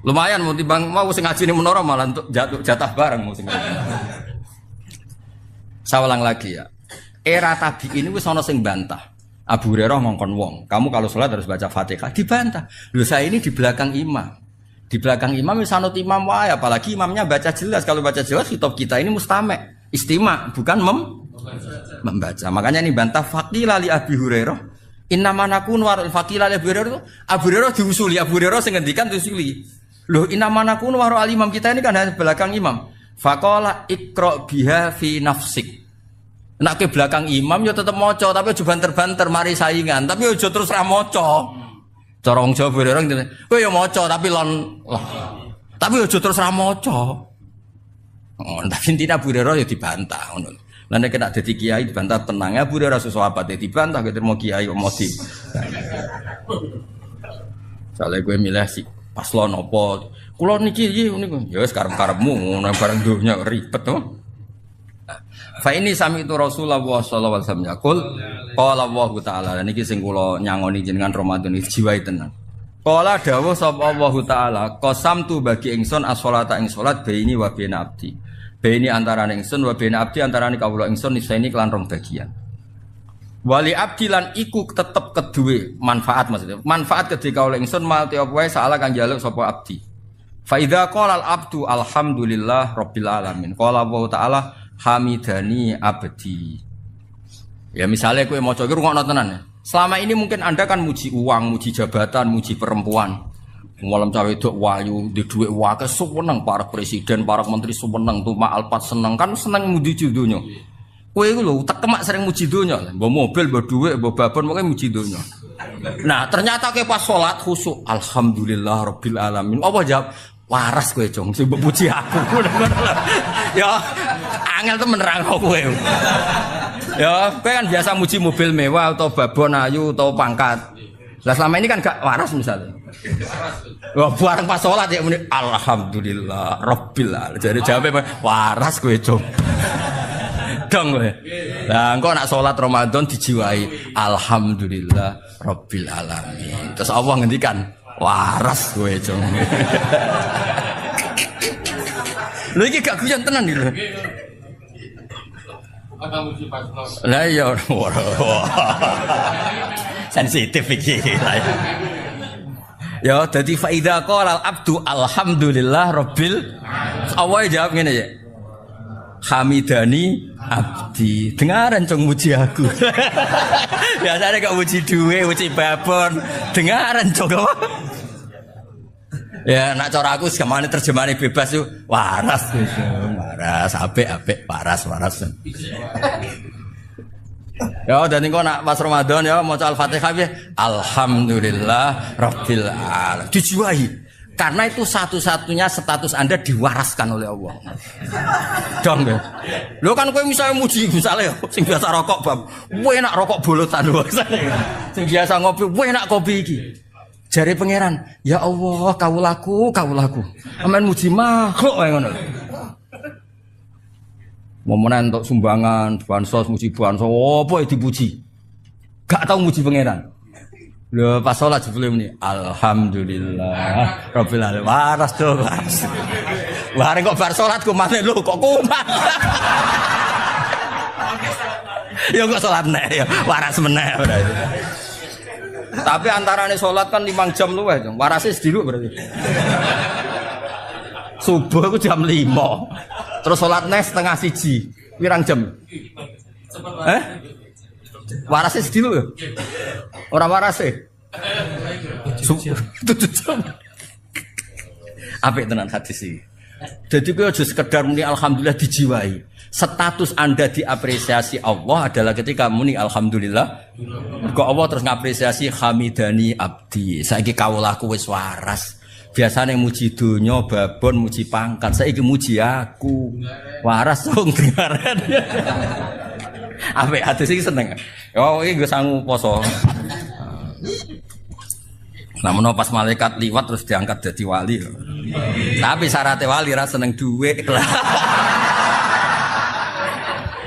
Lumayan mau timbang mau sing ngaji ning menara malah untuk jatah bareng mau sing. Saya ulang lagi ya. Era tabi'in wis ana sing bantah. Abu Hurairah ngongkon wong, kamu kalau sholat harus baca Fatihah, dibantah. Loh saya ini di belakang imam. Di belakang imam sanut imam wae, apalagi imamnya baca jelas. Kalau baca jelas kitab kita ini mustame', istima', bukan membaca. Makanya ini bantah faqila li Abi Hurairah. Innama nakun warul faqila li Abi Hurairah itu Abu Hurairah diusuli, Abu Hurairah sing ngendikan diusuli. Loh innama nakun warul imam kita ini kan hanya belakang imam. Faqala iqra biha fi nafsik. Nak ke belakang imam ya tetep maca tapi aja banter-banter mari saingan tapi aja terus ra maca. Cara wong Jawa bareng ngene. Kowe ya maca tapi lon tapi aja terus ra maca. Oh, tapi intinya Abu Hurairah ya dibantah ngono. Lah nek kena dadi kiai dibantah tenang Abu Hurairah sesuatu apa dibantah kok mau kiai kok modi. Soale kowe milih si paslon apa? Kula niki niku ya wis karep-karepmu ngono bareng donya ribet to. Fa ini sami itu Rasulullah sallallahu alaihi wasallam yaqul qala Allah taala niki sing kula nyangoni jenengan Ramadan iki jiwai tenan. Qala dawuh sapa Allah taala qasamtu bagi ingsun as-sholata ing salat baini wa baina abdi. Baini antarané ingsun wa baina abdi antarané kawula ingsun niseni kelan rong bagian. Wali abdi lan iku tetep keduwe manfaat maksudnya. Manfaat ketika kawula ingsun malti apa wae saala kang njaluk sapa abdi. Fa idza qala al-abdu alhamdulillah rabbil alamin. Qala Allah taala hamidani abdi. Ya misalnya kowe maca iki rungokno tenan ya. Selama ini mungkin Anda kan muji uang, muji jabatan, muji perempuan. Malam cawe wedok wayu, di dhuwit wae seneng para presiden, para menteri seneng, tumak alpat seneng kan seneng muji donya. Kowe iku lho tekemak sering muji donya. Mbok mobil, mbok dhuwit, mbok babon pokoke muji donya. Nah, ternyata kowe pas salat khusyuk, alhamdulillah rabbil alamin. Apa jawab? Waras kowe, Jong. Sing mbok puji aku. Ya, angel temen nerangno kowe. Ya, kowe kan biasa muji mobil mewah atau babon ayu atau pangkat. Lah selama ini kan gak waras misalnya. Wah, bareng pas salat ya muni alhamdulillah rabbil alamin. Jadi jawabnya waras kowe, Jong. Dong kowe. Lah engko nak salat Ramadan dijiwai alhamdulillah rabbil alamin. Terus Allah ngendikan waras kowe, Jong. Lha iki gak guyon tenan iki lho. Lah iya sensitif iki. Ya dadi fa idza qala al-abdu alhamdulillah rabbil Allah jawab ngene ya. Hamidani abdi. Dengaran Jong muji aku. Biasanya kok muji duwe, muji babon. Dengaran Jong. Ya nak cara aku semane terjemahane bebas yo waras wis. Waras apik waras. Ya dan engko nak pas Ramadan ya maca Al-Fatihah ya alhamdulillah rabbil alamin. Dijiwai. Karena itu satu-satunya status Anda diwaraskan oleh Allah. Dong ya. Lho kan kowe misalnya muji misalnya sing biasa rokok bab, kowe enak rokok bolotan wae. Sing biasa ngopi, kowe enak kopi iki. Jare pangeran, ya Allah, kawulaku. Amen muji makhluk wae ngono. Momen entuk sumbangan, bansos muji bansos, apa dipuji? Gak tau muji pangeran. Lho pas salat jebule muni alhamdulillah rabbil alamin. Waras to, waras. Bareng kok bar salat ku maneh lho kok kumat. Ya kok salat nek ya waras meneh berarti. Tapi antarane salat kan 5 jam luwih, warase sediluk berarti. Subuh ku jam 5. Terus salat neh setengah 1. Pirang jam? Warase sediluk ya? Ora warase. 7 jam. Apik tenan hadis iki. Jadi kowe aja sekedar muni alhamdulillah dijiwai. Status Anda diapresiasi Allah adalah ketika muni alhamdulillah. Mergo Allah terus ngapresiasi hamidani abdi. Saiki kawulaku wis waras. Biasane muji donya, babon muji pangkat. Saiki muji aku. Waras wong dengaran. Apik hadis iki seneng. Oh iki nggo sangu poso. Namun pas malaikat liwat terus diangkat jadi wali. Tapi syaratnya wali ra seneng duit.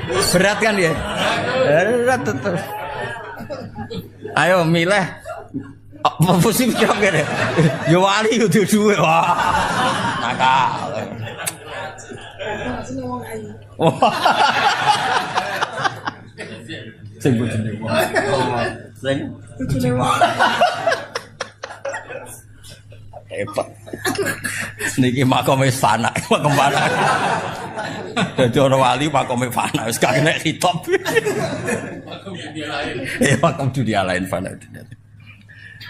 Berat kan ya? Berat tuh. Ayo milih apa musim kira-kira? Ya wali udah duit. Wah. Nakal. Sing bojone wong. Sing bojone wong. Hebat. Niki makome fana, makom fana. Dadi ora wali makome fana wis gak kena hitop. Makom dunia lain fana.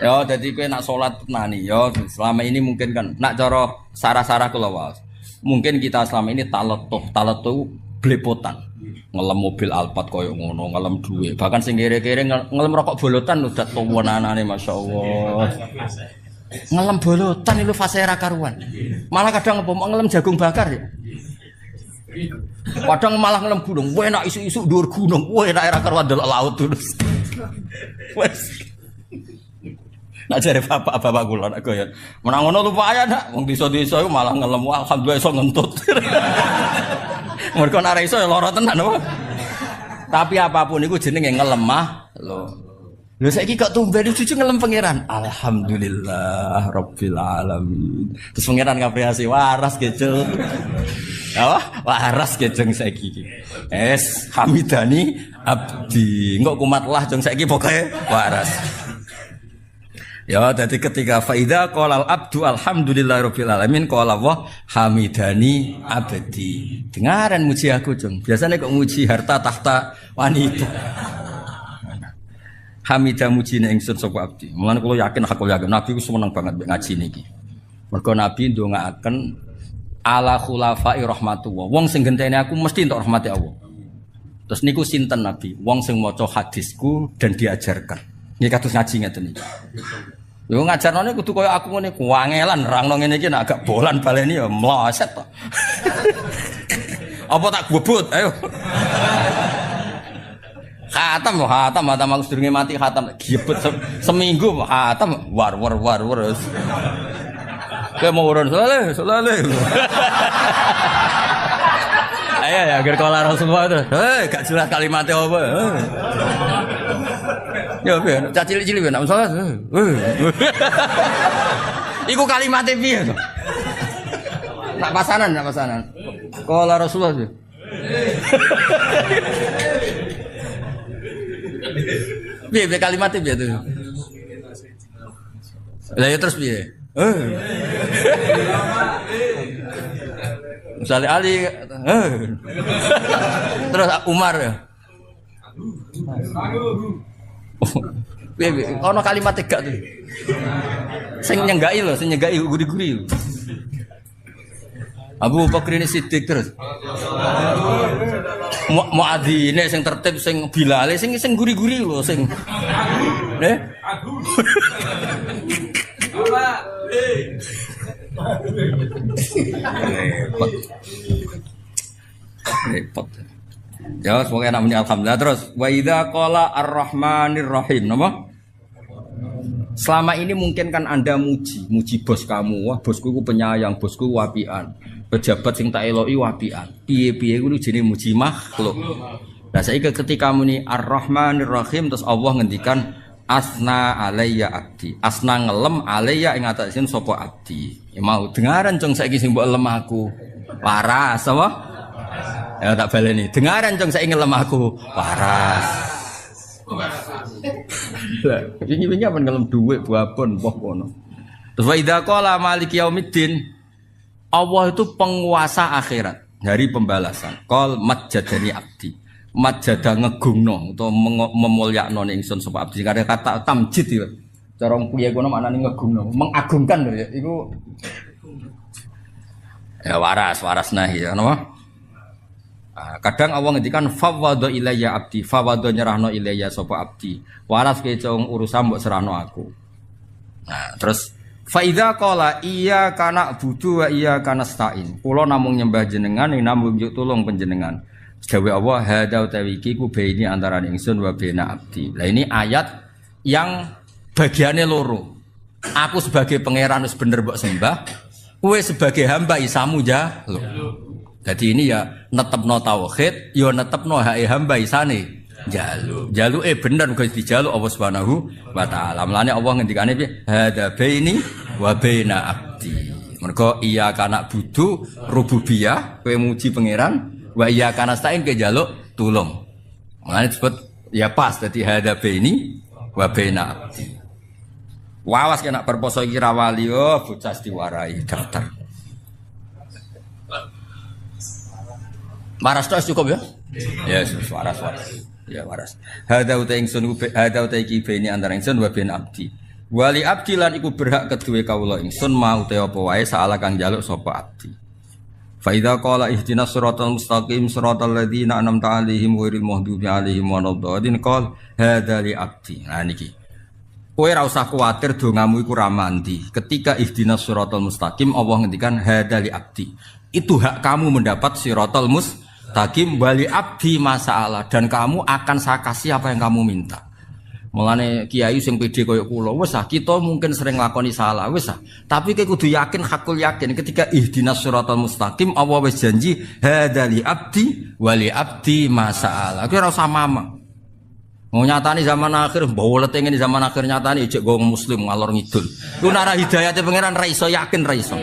Ya dadi kowe nak salat nani ya selama ini mungkin kan nak cara sarah-sarah kula wae. Mungkin kita selama ini taletuh blepotan. Ngelem mobil Alphard koyo ngono, ngelem duwe. Bahkan sing kere-kere ngelem rokok bolotan udah tuwenanane masyaallah. Ngelem bolotan itu fase ra karuan. Malah kadang ngelem jagung bakar ya. Kadang malah ngelem gunung, enak isu-isu dhuwur gunung, enak ra karuan delok laut terus. Wes. Nak jare bapak kula nak goyon. Menang ngono lupa ya nak, wong desa-desa iku malah ngelem alhamdulillah iso ngentut. Mergo nek ora iso ya lara tenan apa. Tapi apapun iku jenenge ngelemah lho. Lho saiki kok tumben cucu ngelem pangeran. Alhamdulillah rabbil alamin. Terus pangeran ngapriasi waras gejel. Apa? Waras gejeng saiki iki. Hamidani abdi. Engko kumatlah jeng saiki pokoke waras. Ya, jadi ketika faida qala al-abdu alhamdulillahirabbil alamin qala Allah hamidani abdi. Dengaran muji aku, Jung. Biasanya kok muji harta tahta wanita. Hamidah mujine ingsun sapa abdi. Mulane kula yakin Nabi ku seneng banget mek ngaji niki. Mergo Nabi ndongaaken ala khulafai rahmatullah. Wong sing genteni aku mesti entuk rahmati Allah. Terus niku sinten Nabi? Wong sing maca hadisku dan diajarkan. Niki kados ngaji ngeten iki. Yo ngajarane kudu kaya aku ngene kuangelan nerangno ngene iki nek agak bolan baleni ya mloset to. Apa tak bobot ayo. Khatam aku sedurunge mati khatam gibet seminggu khatam war. Kayak mau urun soleh. Ayo ya agar kala Rasulullah itu. Gak jelas kalimatnya apa. Ya piye, cah cilik-cilik nek salat. Iku kalimatnya piye to? Nak pasanan. Kala Rasulullah. Piye kalimatnya piye to? Lah ya terus piye? Misalnya Ali, terus Umar ya. Ono kalimat tegak tuh. Sing nyenggai guri-guri. Abu Bakar ini Siddiq terus. Muadzine sing tertib sing Bilal sing guri-guri lho sing. Repot. Ya, semoga namanya alhamdulillah. Terus wa idza qala ar-rahmanir rahim, napa? Selama ini mungkin kan Anda muji bos kamu. Wah, bosku ku penyayang, bosku wapian. Pejabat sing tak eloki wapian. Piye-piye kuwi jenenge muji makhluk. Nah, saiki ketika muni ar-rahmanir rahim terus Allah ngendikan asna alayya abdi. Asna ngelem alayya ing atasin sapa abdi. Ya mau dengaran cung saiki sing mbok lem aku. Waras apa? Ya tak baleni. Dengaran cung saiki ngelem aku. Waras. Lah, wingi-wingi apa ngelem dhuwit babon poh kono. Terus wa idza qala maliki yaumiddin. Allah itu penguasa akhirat, hari pembalasan. Qol majjadani abdi. Majjada ngegungno utawa memulyakno ingsun sapa abdi. Karena kata tamjid ya. Cara piye kono maknane ngegungno, mengagungkan lho ya. Iku ya waras nahi ya napa? Kadang Allah ngendikan fawwadha ilayya abdi, fawwadha nyerahno ilayya sapa abdi. Waras kecong urusan mbok serahno aku. Nah, terus fa idza qala iya kana budu wa iya kana stain. Kula namung nyembah jenengan ing namung njuk tulung panjenengan. Dawe Allah hada utawi iki ku baini antarané ingsun wa baina abdi. Lah ini ayat yang bagiannya loro. Aku sebagai pangeran wis bener mbok sembah, kowe sebagai hamba isamu njaluk. Jadi ini ya netepno tauhid, ya netepno hak hamba isane njaluk. Jaluke bener Guys dijaluk Allah Subhanahu wa taala. Mulane Allah ngendikane piye? Hadza baini wa baina abdi. Mergo iya kana budu rububiyah, kowe muji pangeran, wa iya kana stain ke njaluk tulung. Mulane disebut ya pas dadi hadza baini wa baina abdi. Wawas kena berposo iki ra wali bocah diwarai daftar. Waras tok cukup ya? Ya waras. Ya waras. Hadza uta ingsun hadza uta iki bene antara ingsun wa ben abdi. Wali abdi lan iku berhak kedue kawula ingsun mau te apa wae saala kang njaluk sapa abdi. Fa idza qala ihdinas siratal mustaqim siratal ladzina an'amta 'alaihim ghairil maghdubi 'alaihim waladdallin qol hadza li abdi. Nah niki. Kowe ora usah kuwatir dongamu iku ra mandi. Ketika ihdinas siratal mustaqim Allah ngendikan hadza li abdi. Itu hak kamu mendapat siratal mustaqim wali abdi masalah dan kamu akan saya kasih apa yang kamu minta. Mulane kiai sing pede koyo kula wis kita mungkin sering nglakoni salah wis tapi kowe kudu yakin hakul yakin ketika ihdinas siratal mustaqim Allah wis janji hadza li abdi wali abdi masalah. Kowe ora usah mama. Mau nyatani zaman akhir, bawa leteng ini zaman akhir nyatani, cek gong muslim ngalor ngidul. Lu nara hidayatnya pangeran raiso yakin raiso.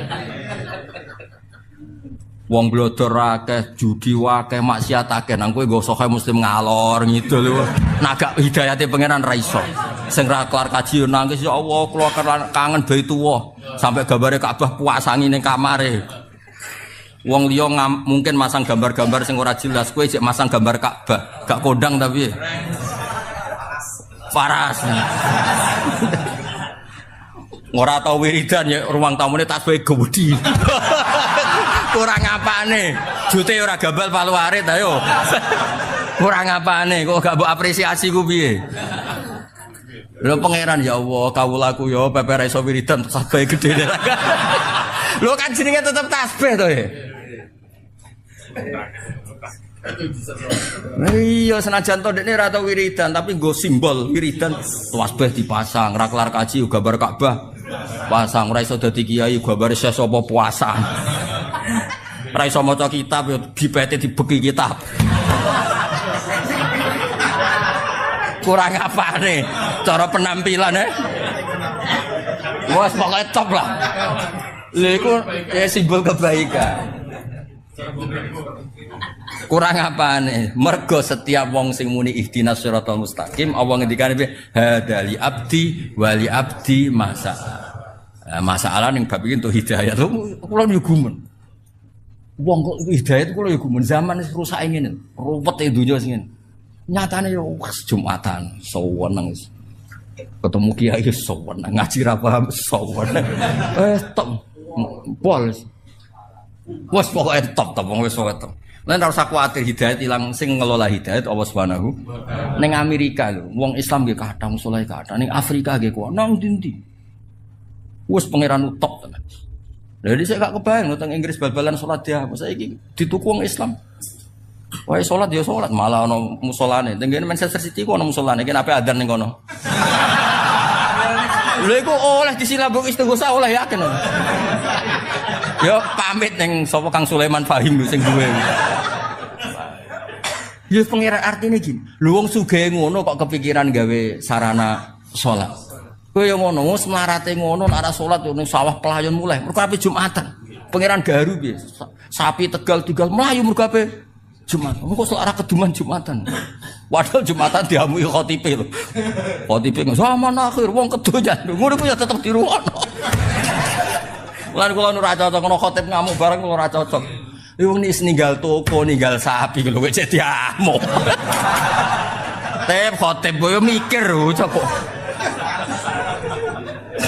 Wong blodor akeh, judi wakeh, maksiat akeh, nang kowe gosoke muslim ngalor ngidul. Naga hidayatnya pangeran raiso. Sing ra kelar kaji nangis ya Allah, kula kangen bayi tuwa. Sampai gambare Ka'bah puasangi ning kamare. Wong liya mungkin masang gambar-gambar sing ora jelas, kowe cek masang gambar Ka'bah, gak kondang tapi. Paras. Ora tau wiridan ya ruang tamune tasbih gede. Kurang apane? Jute ora gambal palu arit ayo. Kurang apane kok gak mbok apresiasi ku piye? Lho pangeran ya Allah, kawulaku ya pepe ra iso wiridan tasbih gede. Lho kan jenenge tetep tasbih to ya. Iya senajan to dekne ora tau wiridan tapi nggo simbol wiridan tasbih dipasang ra kelar kaji gambar Ka'bah pasang ora iso dadi kiai gambare sapa puasa ora iso maca kitab yo dipete dibeki kitab kurang apane cara penampilan wes pokoke top lah lha iku simbol kebaikan. Kurang apane? Mergo setiap wong sing muni ihdinas siratal mustaqim Allah ngendikane hadza li abdi wali abdi masalah ning bab iki entuk hidayah. Kula yo gumun. Wong kok hidayah kula yo gumun zaman wis rusak ngene. Ruwet e donya sing ngene. Nyatane yo wis Jumatan sewenang. Ketemu kiai sewenang, ngaji ra paham sewenang. Tok pol. Wes pokoke top wis top. Lan ora usah kuwatir hidayat ilang sing ngelola hidayat Allah Subhanahu. Ning Amerika lho, wong Islam nggih kathah musala kathah. Ning Afrika nggih kuwi nang ndi-ndi. Wes pangeran top tenan. Lha iki sik gak kebayang teng Inggris bal-balan salat dia. Saiki dituku wong Islam. Wae salat ya salat malah ana musolane. Teng Manchester City ku ana musolane, kene ape adzan ning kono. Lha iku oleh disilabuk istighosa oleh yakin. Yo pamit ning sapa Kang Sulaiman Fahim sing duwe. Ya pengiran artine gini. Lho wong sugih ngono kok kepikiran gawe sarana salat. Kowe yo ngono, wis mlarate ngono nek ora salat ning sawah pelayon mulai. Mergo ape Jumatan. Pengiran garu piye? Sapi Tegal mlayu mergo ape Jumat. Engko sok ora keduman Jumatan. Padahal Jumatan diamui khotibe lho. Khotibe zaman akhir wong kedonya. Ngono ku ya tetep diruwono. Lan kula nu ra cocok ngono khotib ngamuk bareng kula ora cocok. Wong nis ninggal toko, ninggal sapi lho kok cek diamuk. Tep khotib yo mikir cok.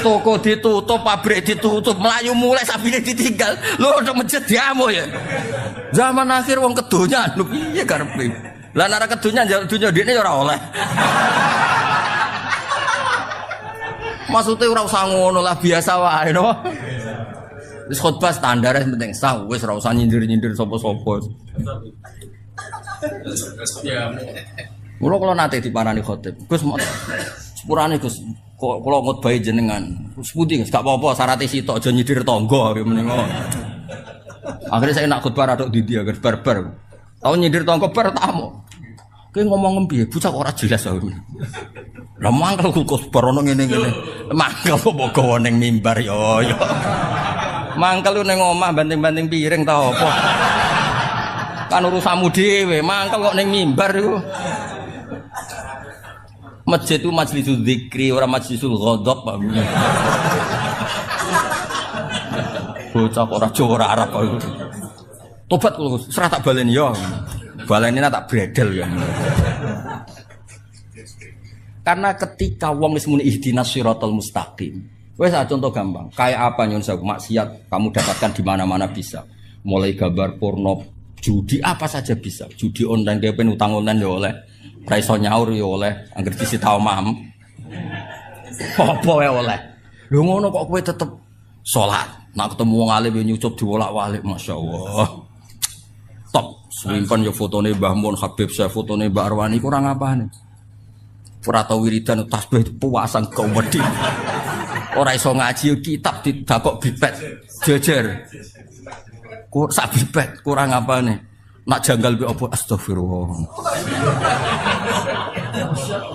Toko ditutup, pabrik ditutup, melayu mulai sapine ditinggal. Lho nek masjid diamuk ya. Zaman akhir wong kedonya lho piye karepe. Lah nek kedonya njaluk donya ndekne ya ora oleh. Maksudnya ora usah ngono lah biasa wae no. Wis khotbah standar penting sah wis ora usah nyindir-nyindir sapa-sapa. Ya. Mula kula nate diparani khotib. Gus Sepurane Gus, kok kula ngutbahi jenengan. Sepundi Gus, gak apa-apa syarat sitok aja nyidir tangga mending. Akhirnya saya nak khutbah radok didi agar barbar. Tahu nyidir tangga bar tamu. Kowe ngomong piye? Bocah ora jelas aku. Lah mangkel Gus bar ono ngene-ngene. Mangkel kok mbok gawa ning mimbar yo. Mangkel lu ning omah banting-banting piring ta apa? Kan urusanmu dhewe, mangkel kok ning mimbar iku. Masjid itu majlisul dzikri, ora majlisul ghadab. Bocah ora Jawa ora Arab kok. Tobat kula serah tak baleni yo. Baleni tak bredel ya. Karena ketika wong wis muni ihdinas siratal mustaqim. Wes contoh gampang, kayak apa nyun sewu maksiat kamu dapatkan di mana-mana bisa. Mulai gambar porno, judi apa saja bisa. Judi online dia pen utang online ya oleh. Ra iso nyaur ya oleh, anggere disita omahmu. Apa wae oleh. Lho ngono kok kowe tetep salat. Nak ketemu wong alim yo nyucup diwolak-walik, masyaallah. Top, simpen yo fotone Mbah Mun Habib Syekh, fotone Mbak Arwani kurang apane. Ora tau wiridan tasbih puasan kau wedi. Ora iso ngaji kitab didakok bipet jejer. Ku sak bipet kurang apane. Nak janggal be apa astagfirullah.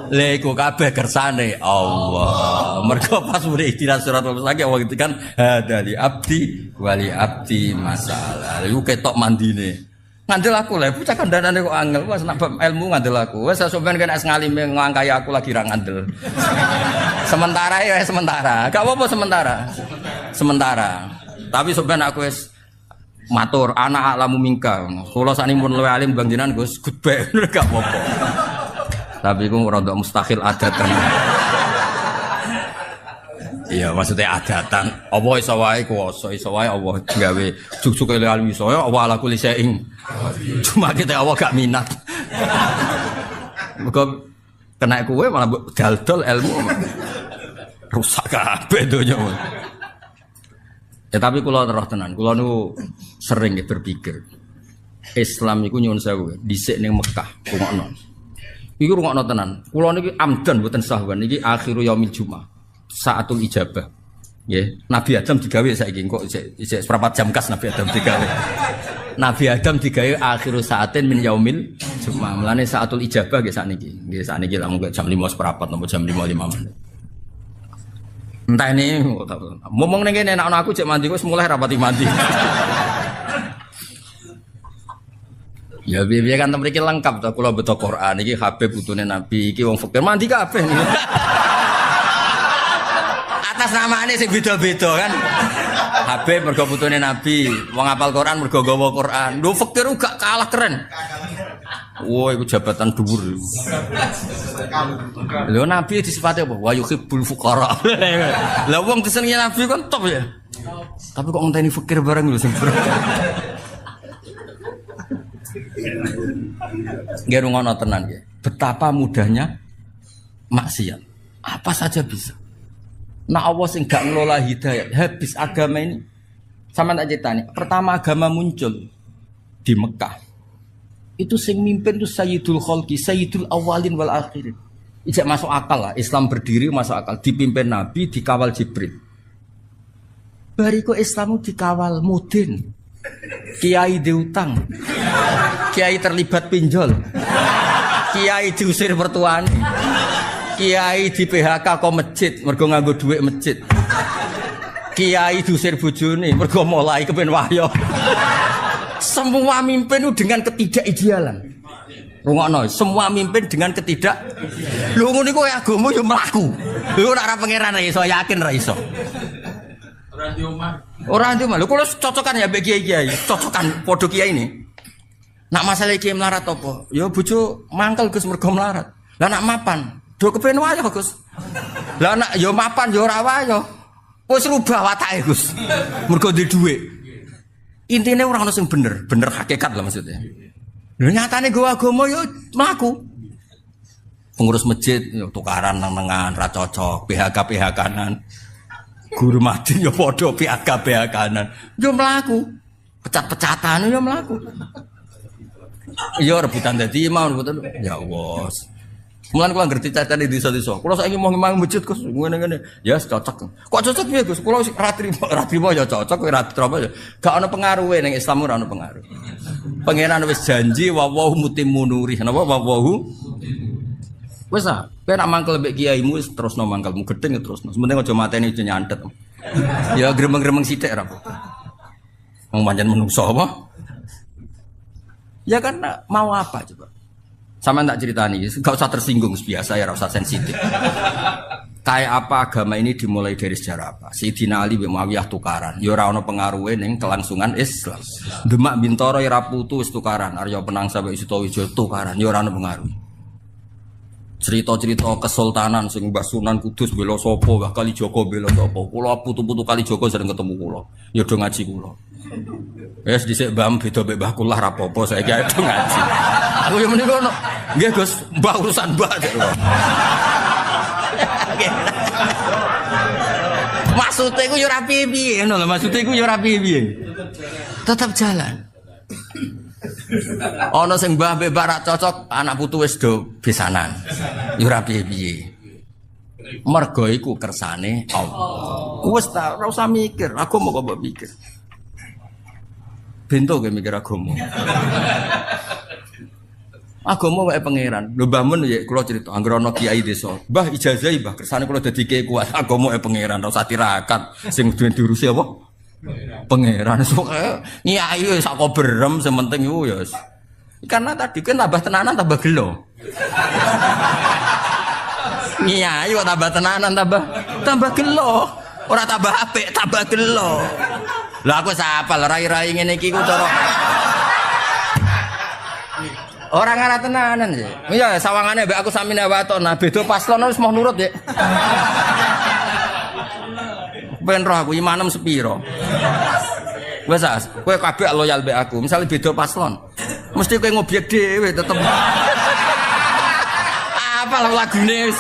Lha iku kabeh kersane Allah. Mergo pas muni ihdinas siratal mustaqim wong itu kan hadali abdi wali abdi masalah. Iku ketok mandine. Ngandel aku lha bocah kandhanane kok angel wis nak ilmu ngandel aku. Wis sampean kena ngalime ngangkai aku lagi ra ngandel. Sementara ya sementara. Gak apa-apa sementara. Sementara. Tapi sampean aku wis matur anak alamu mingka. Kula sakniki mun luwih alim Bang jenengan Gus goodbye gak apa-apa. Tapi iku rada mustahil adatan. Iya maksudnya adatan. Apa iso wae kuwasa iso wae Allah gawe juk-juk alim iso ya wa ala kulli syai'in. Cuma kita Allah gak minat. Mergo kena kowe malah dal-dal ilmu. Rusak kabeh donya. Ya tapi kula terus tenan, kula niku sering berpikir Islam iku nyuwun sewu dhisik ning Mekah, rungokno. Iki rungokno tenan. Kula niki amdan mboten sahwan iki akhiru yaumil jumat. Saatul ijabah. Nggih, Nabi Adam digawe saiki kok isih seprapat jam kas Nabi Adam digawe. Nabi Adam digawe akhiru saatin min yaumil jumat. Mulane saatul ijabah nggih sakniki. Nggih sakniki lamun jam 5 seprapat napa jam 5:05 menit. Entah ini, ngomong nih enak aku cek mandi, gue mulai rapati mandi. Ya biar kan mereka lengkap, tak kalau betul Quran, ini Habib butuhnya Nabi, ini wong fakir mandi kabeh. Atas nama ini sih beda-beda kan. Habib mergo butuhnya Nabi, wong hafal Quran mergo gawa Quran. Lu fakir gak kalah keren. Wah, itu jabatan dhuwur. Lho Nabi disifati apa? Wa yuhibbul fuqara. Lah wong disenengi Nabi kan top ya. Tapi kok ngenteni fakir bareng lho sempur. Nggih ngono tenan nggih. Betapa mudahnya maksiat. Apa saja bisa. Nah Allah sing gak ngelola hidayah, habis agama ini. Sama tak ceritanya. Pertama agama muncul di Mekah. Itu sing mimpin itu Sayyidul Khalqi, Sayyidul Awalin wal Akhirin. Ijak masuk akal lah, Islam berdiri masuk akal. Dipimpin Nabi, dikawal Jibril. Bariku Islam dikawal mudin. Kiai diutang. Kiai terlibat pinjol. Kiai diusir mertuane. Kiai di PHK kok masjid, mergo nganggo dhuwit masjid. Kiai diusir bojone, mergo mulai kepen wahyo. Semua mimpin itu dengan ketidakidealan. Rungokno, semua mimpin dengan ketidak. Lho ngono iku agama yo mlaku. Lho ora pangeran ra iso yakin ra iso. Ora ndi omah. Lho kula cocokan ya mbek kiai-kiai. Cocokan padha kiai ini. Nak masalah kiai melarat apa? Ya bojo mangkel Gus mergo melarat. Lah nak mapan, do kepen wae Gus. Lah nak ya mapan ya ora wae. Wis rubah watake Gus. Mergo duwe dhuwit. Intinya orang harus yang bener hakikat lah maksudnya. Nyatanya gue agama yo melaku. Pengurus masjid yo tukaran nang-nangan ra cocok, PHK kanan. Guru madin yo podo PHK kanan. Yo melaku. Pecat-pecatan yo melaku. Yo rebutan dadi imam rebutan. Ya Allah. Mulan kula ngerti cacat di desa-desa. Kula saiki mau ngimang masjid Gus, ngene-ngene. Ya cocok. Kok cocok piye Gus? Kula ra trimo ya cocok, ra trimo ya. Gak ana pengaruhe ning Islam ora ana pengaruh. Pangeran wis janji wa wa mutimmu nuri. Napa wa wa wis ah, kowe nak mangkel mbek kiaimu wis terusno mangkelmu gedeng terusno. Sementing aja mateni aja nyantet. Ya gremeng-gremeng sithik ra apa. Wong pancen menungso apa? Ya kan mau apa coba? Sama tak ceritani, gak usah tersinggung biasa ya, usah sensitif. Kayak apa agama ini dimulai dari sejarah apa? Sayyidina Ali bin Muawiyah tukaran, ya ora ono pengaruhe ning kelangsungan Islam. Demak Bintoro ya ra putu wis tukaran, Arya Penangsa mbek Sitowijo tukaran, ya ora ono pengaruh. Cerita-cerita kesultanan sing Mbah Sunan Kudus bela sapa, Mbah Kalijaga bela sapa. Kula putu-putu Kalijaga sering ketemu kula. Ya do ngaji kula. Wes dhisik Mbah beda mbek Mbah kula ra apa-apa, saiki ae do ngaji. Aku yo muni ngono. Nggih Gus, Mbah urusan Mbah. Maksudnya ku yo ora piye-piye ngono lho, maksudnya ku yo ora piye-piye. Tetap jalan. Ana sing mbah mbek mbak ra cocok, anak putu wis do besanan. Ya ora piye-piye. Mergo iku kersane Allah. Wis ta ora usah mikir, agama kok mbok mikir. Bento ge mikir agama. Agama wae pangeran. Lho Mbah Mun ya kula crita, anggere ana kiai desa. Mbah ijazahi Mbah kersane kula dadi kiai kuat. Agama wae pangeran, ora usah tirakat. Sing duwe diurusi apa? Pangeran sok nyai wis sak berem sementing iku ya wis. Karena tadi kan tambah tenanan tambah gelo. Nyai kok tambah tenanan tambah gelo. Ora tambah apik, tambah gelo. Lah aku sapal rai-rai ngene iki ku cara orang arah tenanan sih. Iya sawangane mbek aku samine waton. Nah beda paslon wis mau nurut ya. Ben roh aku imanem sepiro. Wes as, kowe kabeh loyal mbek aku. Misale beda paslon, mesti kowe ngobyek dhewe tetep. Apa lagune wis.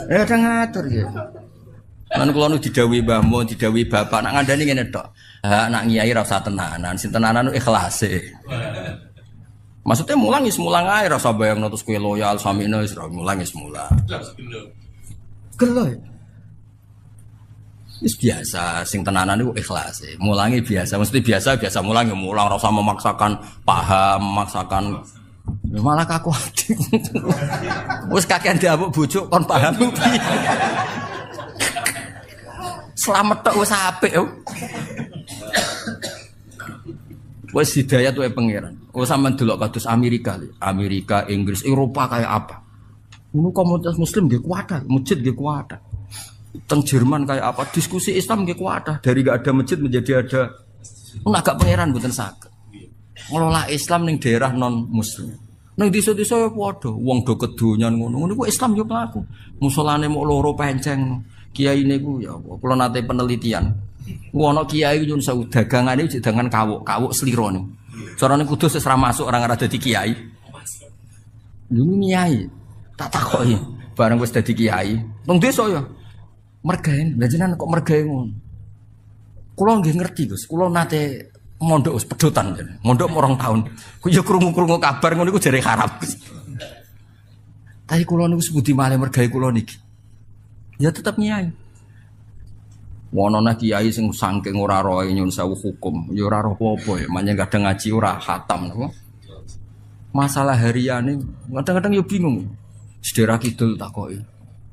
Kadang ngatur ya. Lan kula nu didhawuhi Mbah Mun, didhawuhi bapak nak ngandani ngene tok. Ha nak ngiyai ra usah tenanan, sing tenanan ikhlase. Maksudnya mulang wis mulang ae ra usah bayangno terus kowe loyal samine wis mulang wis mulang. Gelo. Wis biasa, sing tenanan iku ikhlas. Mulangi biasa, mesti biasa mulang ya mulang, ora usah memaksakan paham, memaksakan malah kaku ati. Wis kakean diamuk bojo kon paham piye. Selamat tok wis apik yo. Wis hidayah tuh pangeran. Oh sampean delok kados Amerika, Inggris, Eropa kayak apa? Ngono komunitas muslim nggih kuat, masjid nggih kuat. Teng Jerman kayak apa? Diskusi Islam nggih kuat. Dari enggak ada masjid menjadi ada. Agak pangeran mboten saged. Ngelola Islam ning daerah non muslim. Ning desa-desa ya padha, wong do kedonyan ngono. Ngono ku Islam yo mlaku. Musolane mok loro penceng. Kiai niku ya apa? Kula nate penelitian. Ono kiai nyun sewu dagangane dagangan kawuk slira niku. Carane kudus wis ra masuk orang ora dadi kiai. Lho kiai. Tak takoki bareng wis dadi kiai. Nang desa ya. Mergaen, lha jenengan kok mergaen ngono. Kula nggih ngerti, Gus. Kula nate mondok wis pedotan. Mondok 2 tahun. Ku ya krungu-krungu kabar ngono iku jare harap, Gus. Tapi kula niku sebudi malih mergae kula niki. Ya tetap nyai. Wonono kiai sing saking ora roe nyun sewu hukum, ya ora roh apa-apa ya, manjen kadang ngaji ora khatam napa. Masalah hariane kadang-kadang yo bingung. Sedera kidul takoki.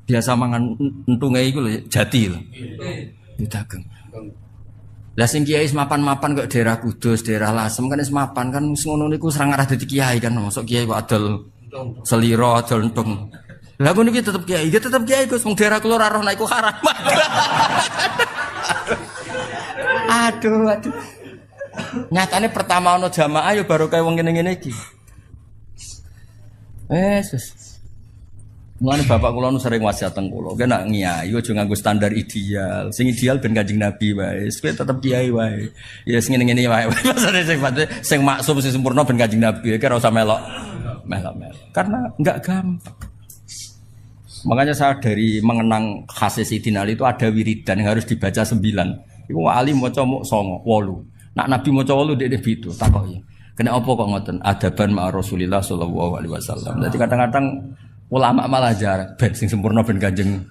Biasa mangan entunge iku lho jati lho. Didageng. Lah sing kiai mapan-mapan kok daerah Kudus, daerah Lasem kan wis mapan kan wis ngono niku serang arah dadi kiai kan, mosok kiai kok adol selira, adol entung. Lah ngono iki tetep kiai Gus, wong daerah kula ora roh nek iku haram. Aduh. Nyatane pertama ono jamaah ya baru kaya wong ngene-ngene iki. Wes. Mulane bapak kula nu sering wasiat teng kula, kena ngiyai aja nganggo standar ideal. Sing ideal ben Kanjeng Nabi wae. Kowe tetep kiai wae. Ya sing ngene-ngene wae. Maksudnya sing maksum sing sempurna ben Kanjeng Nabi, kira ora usah melok. Karena enggak gampang. Makanya saya dari mengenang khas Sayyidina Ali itu ada wiridan yang harus dibaca 9. Iku Ali maca mok 9, 8. Nak Nabi maca 8 dekne pitu takoki. Kena apa kok ngoten? Adaban ma Rasulillah sallallahu alaihi wasallam. Jadi kadang-kadang ulama malah jarang ben sing sempurna ben Kanjeng.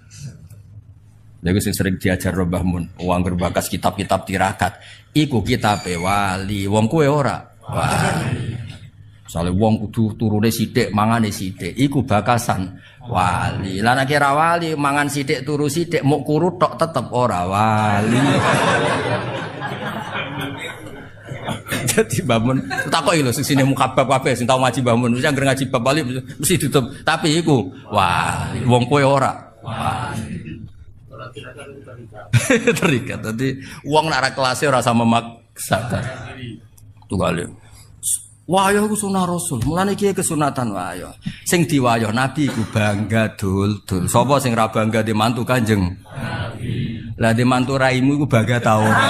Lha sing sering diajar Mbah Mun, wong berbakas kitab-kitab tirakat. Iku kitabe wali, wong kowe ora wali. Misale wong kudu turune sithik, mangane sithik, iku bakasan wali. Lah nek ora wali, mangan sithik turu sithik, muk kuru tok tetep ora wali. Jadi bangun, takoki lho sing sine mukabab kabeh sing tau ngaji bangun, mesti anggere ngaji bab bali mesti ditutup. Tapi iku wali, wong kowe ora wali. Terikat. Dadi wong nek ora kelase ora sama memaksakan. Tunggale. Wayah iku sunah Rasul. Mulane iki kesunatan wayah. Sing diwayah Nabi iku bangga dul-dul. Sapa sing ra bangga di mantu Kanjeng Nabi? Lah di mantu raimu iku bangga ta ora?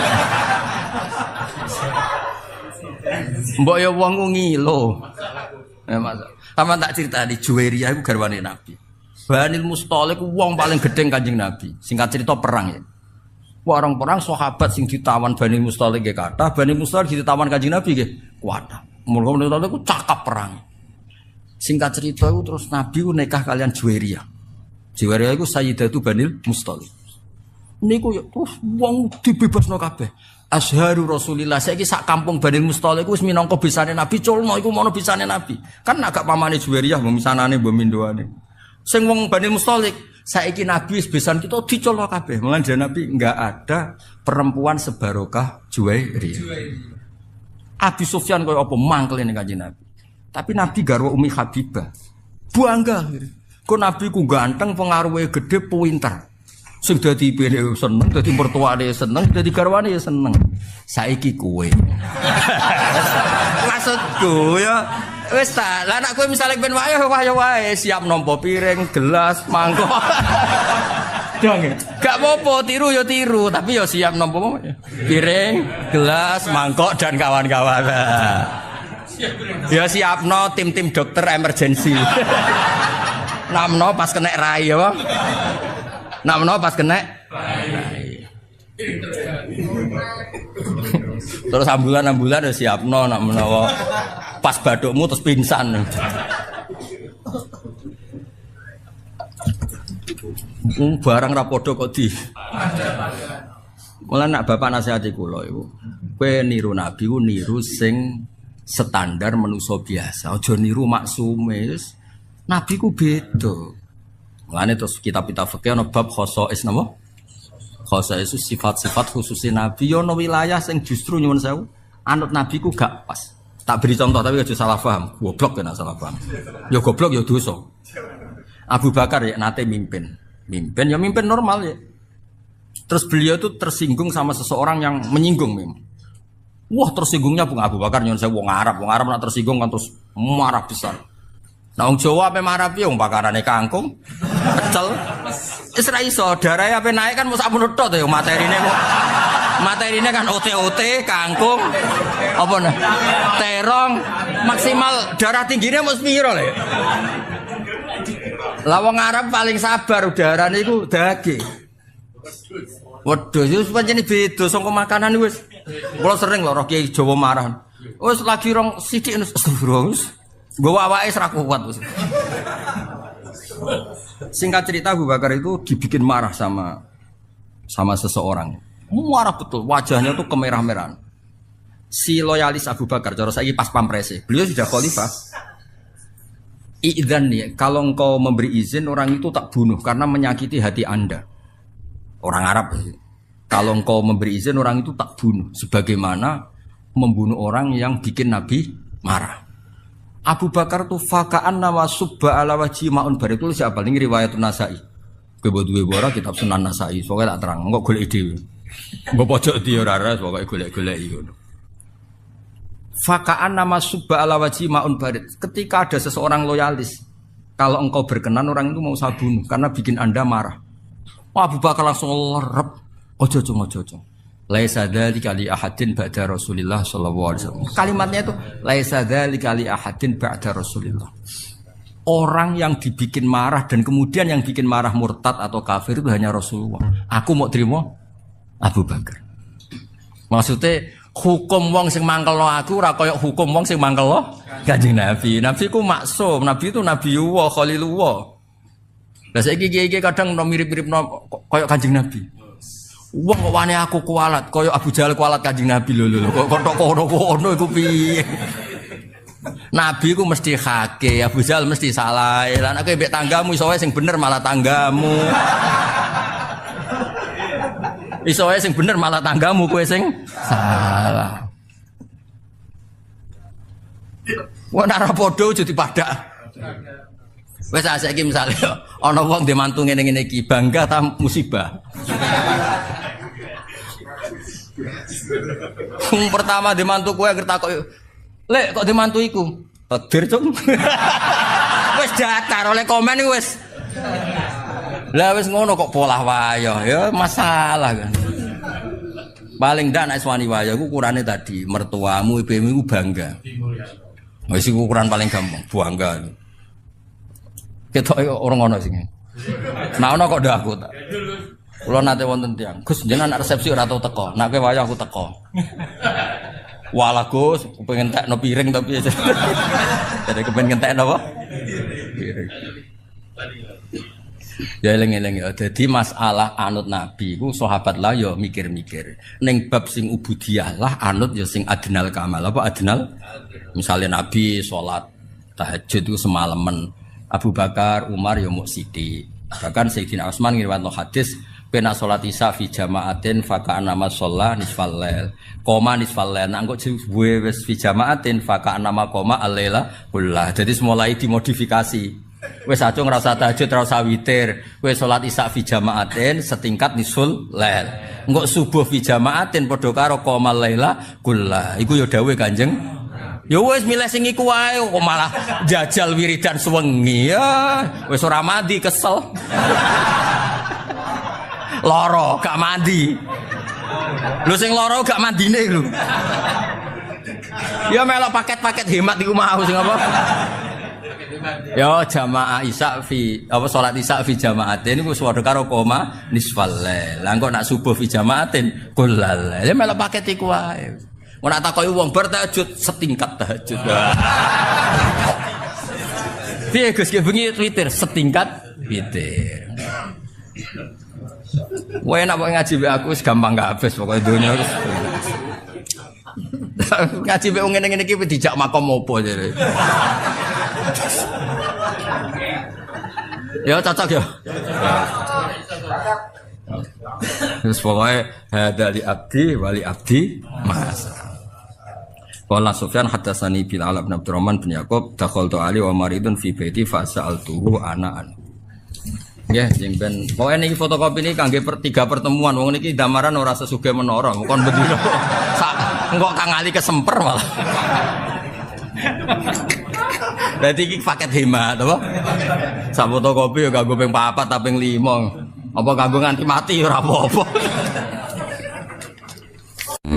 Mbok ya wong ngilo. Sama tak cerita di Juwairiyah iku garwane Nabi. Banil Mustalik wong paling gedeng Kanjeng Nabi. Singkat cerita perang ya. Orang-orang sahabat sing ditawan Banil Mustalik nggih kathah, Banil Mustalik ditawan Kanjeng Nabi nggih kuatah. Mulane Mustalik ku cakap perang. Singkat cerita itu terus Nabi ku nikah kalian Juwairiyah. Juwairiyah iku Sayyidatu Banil Mustalik. Niku ya terus wong dibebasno kabeh. Azharu Rasulillah saiki sak kampung Banil Mustalik wis minangka bisane Nabi culno iku mono bisane Nabi. Kan agak pamane Juwairiyah mbok misanane mbok mindoane. Sing wong Banil Mustalik saiki Nabi wis besan kita diculno kabeh. Mulane Nabi enggak ada perempuan sebarokah Juwairiyah. Abi Sufyan koyo apa mangkel ning Kanjeng Nabi. Tapi Nabi garwa Umi Habibah. Bangga. Kok Nabi ku ganteng, pengaruhe gede, pinter. Sing dadi ibune seneng, dadi mertuane seneng, dadi garwane ya seneng. Saiki kowe. Maksudku ya wis ta, lah nek kowe misale ben wayah wae siap nampa piring, gelas, mangkok. Dong. Gak apa-apa tiru ya tiru, tapi ya siap nampa piring, gelas, mangkok dan kawan-kawan. Ya siapno tim-tim dokter emergency. Namno pas kena rai ya, Bang. Namno pas kena rai. Terus ambulan ya siapno nak menawa pas badukmu terus pingsan. Barang ra padha kok di. Mula nak bapak nasihati kula iku. Kowe niru Nabi ku niru sing standar manusa biasa. Aja niru maksume. Nabi ku beda. Mulane terus kitab-kitab fikih ana bab khosais napa? Khosais itu sifat-sifat khususnya Nabi ana wilayah sing justru nyuwun sewu anut Nabi ku gak pas. Tak beri contoh tapi aja salah paham. Goblok kena salah paham. Ya goblok ya dosa. Abu Bakar ya nate mimpin normal ya. Terus beliau itu tersinggung sama seseorang yang menyinggung memang. Wah tersinggungnya Bung Abu Bakar nyuwun sewu wong Arab nak tersinggung kan terus marah besar. Nah wong Jawa ape marah piye wong bakarane kangkung, pecel. Wis ra iso darahe ape naik kan mesti sampun tok to ya materine kan ote-ote kangkung apa nah terong maksimal darah tingginya mesti piro lho. Lah wong Arab paling sabar udarane iku daging. Waduh, wis pancen beda saka makanan wis. Kula sering lho roh Kiai Jawa marah. Wis lagi rong sithik astagfirullah. Nggawa awake ora kuat wis. Singkat cerita Abu Bakar itu dibikin marah sama seseorang. Marah betul, wajahnya tuh kemerah-merahan. Si loyalis Abu Bakar, cara saiki pas pamprese. Beliau sudah khalifah. Idzan nih, kalau engkau memberi izin orang itu tak bunuh karena menyakiti hati Anda. Orang Arab. Kalau engkau memberi izin orang itu tak bunuh sebagaimana membunuh orang yang bikin Nabi marah. Abu Bakar tuh fakaan nama subba ala wajhi maun bar itu siapa? Ini riwayat Nasai. Kebetulan bora kitab Sunan Nasai. Soalnya tak terang, enggak golek ide. Mbok pojok dia ora pokoke golek-golek ngono. Fakaan nama subba ala wajhi maun bar. Ketika ada seseorang loyalis, kalau engkau berkenan orang itu mau saya bunuh karena bikin Anda marah. Abu Bakar langsung lerep. Ojo. Laisa dzalika li ahadin ba'da Rasulillah sallallahu alaihi wasallam. Kalimatnya itu laisa dzalika li ahadin ba'da Rasulillah. Orang yang dibikin marah dan kemudian yang bikin marah murtad atau kafir itu hanya Rasulullah. Aku mau terima Abu Bakar. Maksudnya hukum wong sing mangkelno aku ora kaya hukum wong sing mangkelno Kanjeng Nabi. Nabi ku maksum, Nabi itu Nabiullah, Khalilullah. Lah saiki iki kadang mirip-mirip kaya Kanjeng Nabi. Wong kok wani aku kualat, kaya Abu Jahal kualat Kanjeng Nabi lho. Kok kono iku piye? Nabi ku mesti hake, Abu Jahal mesti salah. Lan aku mbek tanggamu iso wae sing bener malah tanggamu. Iso wae sing bener malah tanggamu kowe sing salah. Wong ora padha aja dipadak. Wis saiki misale ana wong ndek mantu ngene-ngene iki bangga ta musibah. Pertama ndek mantu kowe ngerti kok Lek kok ndek mantu iku. Takdir, Cung. Wis datar oleh komen iku wis. Lah wis ngono kok polah wayah ya masalah kan. Paling ndak nek wani wayah ku ukurane tadi mertuamu ibumu ku bangga. Wis iku ukuran paling gampang, bangga. Ketok orang ngono sing. Nah ono kok ndak aku tak. Kula nate wonten tiyang, Gus jenengan anak resepsi ora tau teko. Nek kowe wayah aku teko. Walah Gus, pengen tekno piring tapi jadi kepen ngentekno apa? Piring. Ya eling-eling ya. Dadi masalah anut Nabi ku sahabat lah ya mikir-mikir. Ning bab sing ubudiyah lah anut ya sing adnal kamal. Apa adnal? Misalnya Nabi salat tahajud itu semalaman. Abu Bakar, Umar ya muk sithik. Bahkan Sayyidina Utsman ngriwayatno hadis pena salat isya fi jama'atin fa kana ma shalla nisfal lail. Koma nisfal lail. Nek kok wis fi jama'atin fa kana ma koma al-laila kullah. Jadi mulai dimodifikasi. Wes aja ngrasa tahajud ora usah witir. Wes salat isya fi jama'atin setingkat nisful lail. Engko subuh fi jama'atin padha karo qomal laila kullah. Iku ya dawuh Kanjeng. Ya wes milih sing iku wae kok malah jajal wiridan sewengi ya. Wes ora mandi kesel. Loro gak mandi. Lho sing loro gak mandine lho. Ya melok paket-paket hemat iku mau sing apa? Ya jamaah isya fi apa salat isya fi jamaatin iku padha karo koma nisfal lail. Lah engko nak subuh fi jamaatin kullal. Ya melok paket iku wae. Ora takoki wong bar tahajud setingkat tahajud. Piye Gus ki bengi Twitter setingkat witir. Wae nek ngaji mbek aku wis gampang kabeh pokoke donya wis. Ngaji mbek ngene-ngene iki dijak makom opo jare. Ya cocok ya. Terus pokoknya dari abdi wali abdi mas. Qala Sufyan hadatsani bil Ala bin Abdurrahman bin Yaqub dakhaltu ali wa maridun fi baiti fa sa'altuhu ana an. Nggih sing ben pokoke niki fotokopi niki kangge 3 pertemuan wong niki damaran ora sesugih menara kon bendina. Engko kang ali kesemper malah. Berarti iki paket hemat apa? Sak fotokopi ya kanggo ping 4 ta ping 5. Apa kanggo nganti mati ora apa-apa.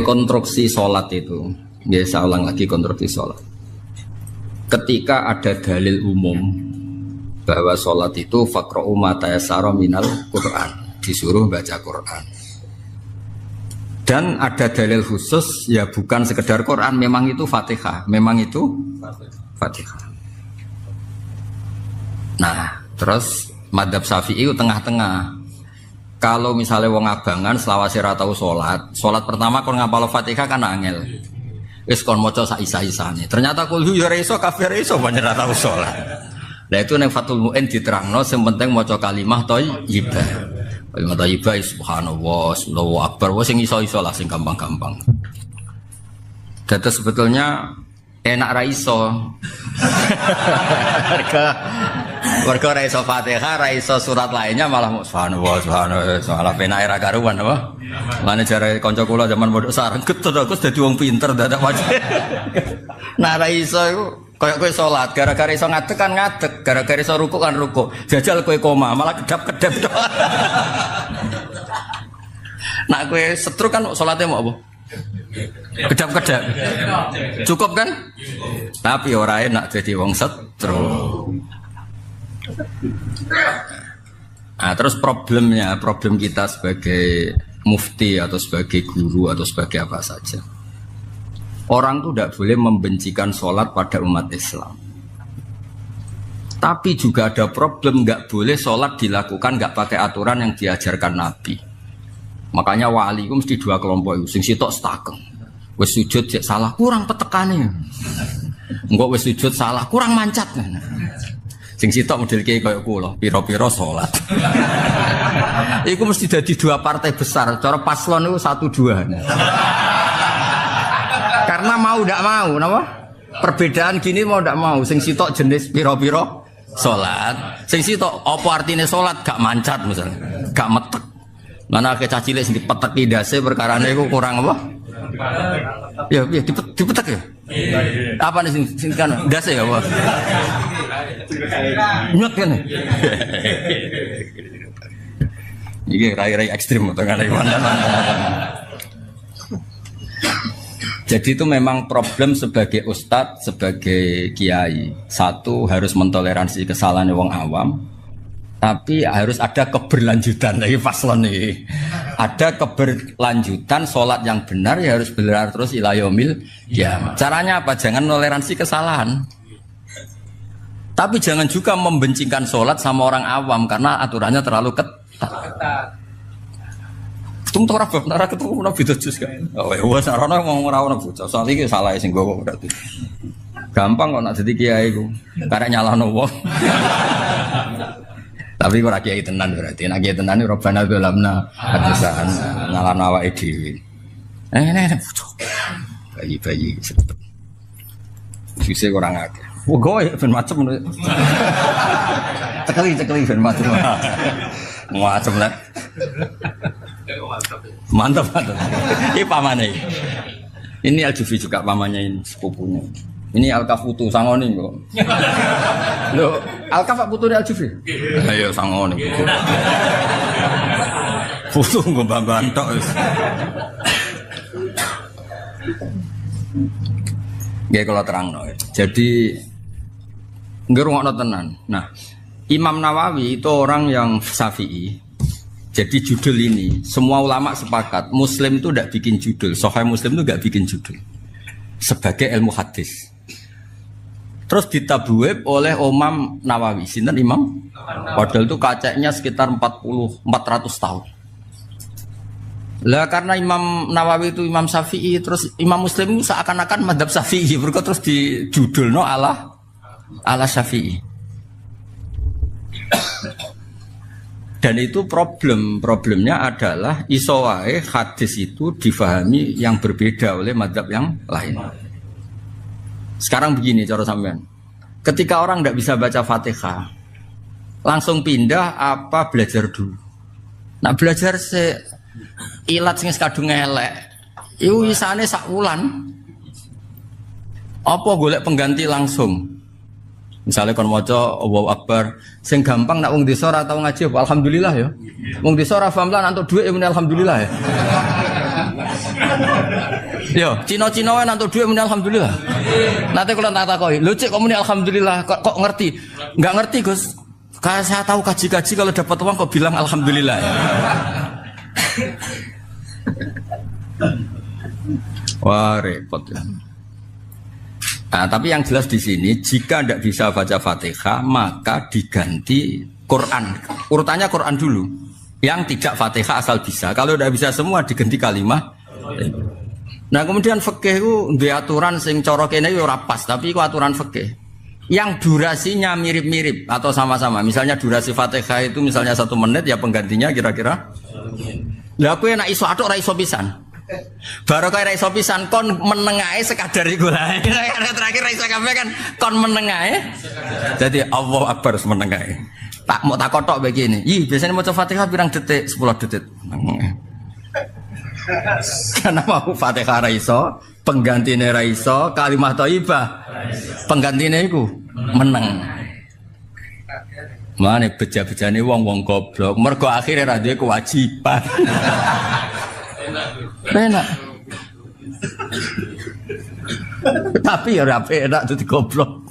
Konstruksi salat itu, nggih saya ulang lagi konstruksi salat. Ketika ada dalil umum bahwa salat itu faqra'u ma tayassara minal Qur'an, disuruh baca Qur'an. Dan ada dalil khusus ya bukan sekedar Quran, memang itu Fatihah, memang itu Fatihah. Nah, terus madzhab Syafi'i itu tengah-tengah. Kalau misalnya wong abangan selawase ra tau salat pertama kon ngapal Fatihah kan angel. Wis kon maca sak isa-isane. Ternyata kulhu ya iso kafir iso banyak ra tau salat. Lah itu ning Fathul Mu'in diterangno sing penting maca kalimah thayyibah. Kalimah thayyibah subhanallah, Allahu akbar, wis sing iso-iso lah sing gampang-gampang. Dados sebetulnya enak ra iso. Mergo ra iso Fatihah, ra iso surat lainnya malah subhanallah, malah penake ra karuan apa? Mane jare kanca kula zaman pondok sareng getut aku dadi wong pinter dadak wae. Nah ra iso iku kaya kowe salat gara-gara iso ngadeg kan ngadeg, gara-gara iso rukuk kan rukuk. Jajal kowe koma malah kedap-kedap tok. Nah kowe setruk kan salate mau apa? Kedap-kedap. Cukup kan? Tapi ora enak jadi wong setruk. Nah, terus problem kita sebagai mufti atau sebagai guru atau sebagai apa saja. Orang tuh tidak boleh membencikan sholat pada umat Islam. Tapi juga ada problem, nggak boleh sholat dilakukan nggak pakai aturan yang diajarkan Nabi. Makanya wali itu mesti dua kelompok itu. Sing sitok stakeng, wes sujud cek salah kurang petekane. Enggak wes sujud salah kurang mancat. Sing sitok model kiai koyo kula, pira-pira sholat. Iku mesti jadi dua partai besar. Cara paslon itu 1-2. Karena mau tidak mau, napa? Perbedaan gini mau tidak mau. Sing sitok jenis piro-piro sholat, sing sitok apa artinya sholat gak mancat misalnya, gak metek. Mana ke cacilik sing dipetek idase perkarane iku kurang apa? Ya, dipetek ya. Apa nih sing kan dase ya apa? Nyot kan. Iki rai-rai ekstrim to kan. Jadi itu memang problem sebagai ustadz, sebagai kiai. Satu, harus mentoleransi kesalahan wong awam. Tapi harus ada keberlanjutan. Lagi paslon nih. Ada keberlanjutan, sholat yang benar ya harus benar terus ila yaumil qiyamah. Caranya apa? Jangan toleransi kesalahan. Tapi jangan juga membencikan sholat sama orang awam. Karena aturannya terlalu ketat. Ketemu ora bab ora ketemu nabi terus kan. Oh ya wis ora mau ora ono bocah. Soale iki salah sing gowo berarti. Gampang kok nak dadi kiai iku. Karek nyalahno wong. Tapi ora kiai tenan berarti. Nek kiai tenan robana dolamna hadasan nyalahno awake dhewe. Bocah. Bayi-bayi cepet. Sise kurang akeh. Wah goe ben macem. Cekeli ben macem. Macem lah. Mantap. Ini pamannya. Ini Al-Jufi juga pamannya ini sepupunya. Ini Al-Kafutu sangoni kok. Loh, Al-Kaf putu Al-Jufi. Ayo sangoni. Putu nggo mbak-mbak tok wis. Nggih kula terangno. Jadi ngrungokno tenan. Nah, Imam Nawawi itu orang yang Syafi'i. Jadi judul ini, semua ulama sepakat, Muslim itu tidak bikin judul, Sahih Muslim itu tidak bikin judul sebagai ilmu hadis. Terus ditabwib oleh Imam Nawawi, sinten Imam? Padahal itu kacanya sekitar 400 tahun. Lah karena Imam Nawawi itu Imam Syafi'i, terus Imam Muslim itu seakan-akan madzhab Syafi'i, berikut terus dijudulno ala Syafi'i. Dan itu problemnya adalah iso wae hadis itu difahami yang berbeda oleh madzhab yang lain. Sekarang begini cara sampean. Ketika orang tidak bisa baca Fatihah, langsung pindah apa belajar dulu? Nah belajar ilat sing kadung elek. Iku isane sak wulan. Apa golek pengganti langsung? Misalnya kon maca Allahu Akbar, sing gampang nak wong desa ora tau ngaji apa alhamdulillah ya. Wong desa ora paham lan antuk dhuwit muni alhamdulillah ya. Yo, Cina-Cina wae antuk dhuwit muni alhamdulillah. Nanti kula tak takoki, lho cek kok muni alhamdulillah kok ngerti? Enggak ngerti, Gus. Kayak saya tahu kaji-kaji kalau dapat uang kok bilang alhamdulillah ya. Wah, repot ya. Nah, tapi yang jelas di sini jika tidak bisa baca Fatihah maka diganti Quran. Urutannya Quran dulu. Yang tidak Fatihah asal bisa. Kalau tidak bisa semua diganti kalimah. Nah, kemudian fikih itu ada aturan sing cara kene yo ora pas, tapi itu aturan fikih. Yang durasinya mirip-mirip atau sama-sama. Misalnya durasi Fatihah itu misalnya 1 menit ya penggantinya kira-kira. Lah kowe nek iso atuk ora iso pisan. Baru kaya raiso pisan kon menengahe sekadar iku lah. Terakhir raiso kabeh kan kon menengahe. Jadi Allahu Akbar menengahe. Tak mau tak kotok begini. Ih, biasanya maca Fatihah pirang detik? 10 detik. Karena mau Fatihah raiso, penggantine raiso, kalimat thayyibah. Penggantine iku meneng. Mane beja-bejane wong-wong goblok. Mergo akhire ra duwe kewajiban. Enak. Tapi ya rapi enak jadi goblok.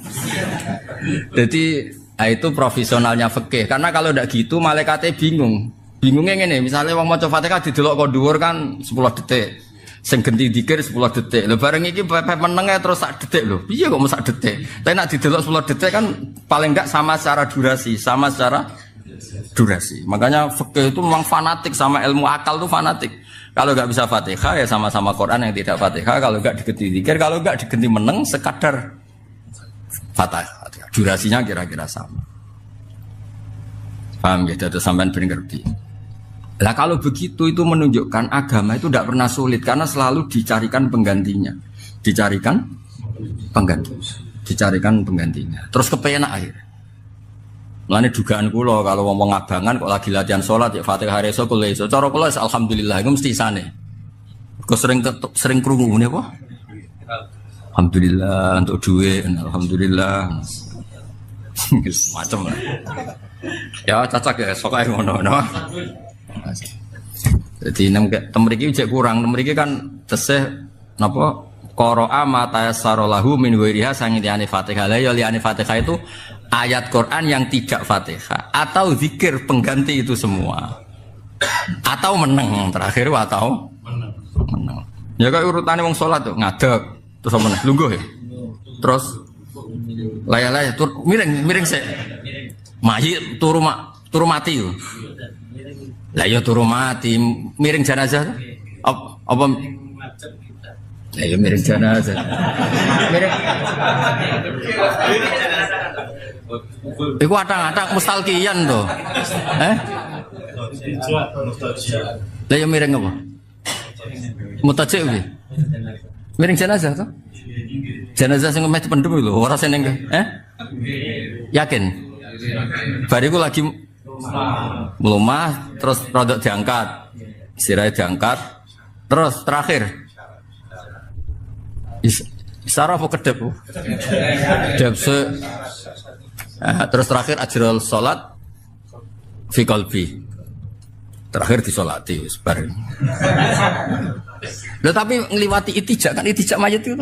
Jadi itu profesionalnya fikih. Karena kalau tidak gitu malaikatnya bingung. Bingungnya gini, misalnya wong maca Fatihah didelok kok dhuwur kan 10 detik. Sing ganti dikir 10 detik. Lho bareng iki menenge terus sak detik lho. Piye kok mau sak detik? Tapi nek didelok 10 detik kan paling enggak sama secara durasi, sama secara durasi. Makanya fikih itu memang fanatik sama ilmu akal itu fanatik. Kalau enggak bisa Fatihah ya sama-sama Quran yang tidak Fatihah, kalau enggak diganti dikir, kalau enggak diganti meneng sekadar Fatihah. Durasinya kira-kira sama. Paham ya? Itu sampean ben ngerti. Lah kalau begitu itu menunjukkan agama itu tidak pernah sulit karena selalu dicarikan penggantinya. Dicarikan penggantinya. Terus kepenak akhirnya. Mulane dugaan kula kalau ngomong abangan kok lagi latihan sholat ya Fatihah reso kula iso. Cara kula alhamdulillah iku mesti isane. Kok sering krungu ngene apa? Alhamdulillah untuk duit, alhamdulillah. Macam lah. Ya cocok ya sok ae ngono. Jadi temriki cek kurang, temriki kan tesih napa qara'a ma tayassara lahu min ghairiha sangitane Fatihah. La ya liane Fatihah itu ayat Quran yang tidak Fatihah atau zikir pengganti itu semua. Atau meneng terakhir atau meneng. Ya kayak urutane wong salat tuh ngadeg terus apa meneh lungguh ya. Terus laya-laya miring sik. Mayit turu mati yo. Lah ya turu mati, miring jenazah. Apa? Lah ya miring jenazah. Miring. Iku atang-atang mustalkiyan to. Lah ya miring apa? Mutajik piye? Miring jenazah to? Jenazah sing meh dipendhem lho, ora seneng. Yakin? Bariku lagi melumah, terus rodok diangkat, sirahnya diangkat, terus terakhir isara apa kedep? Kedep terus terakhir ajrul sholat fi qalbi, terakhir disolati bareng. Loh tapi ngliwati itijak kan itijak mayit itu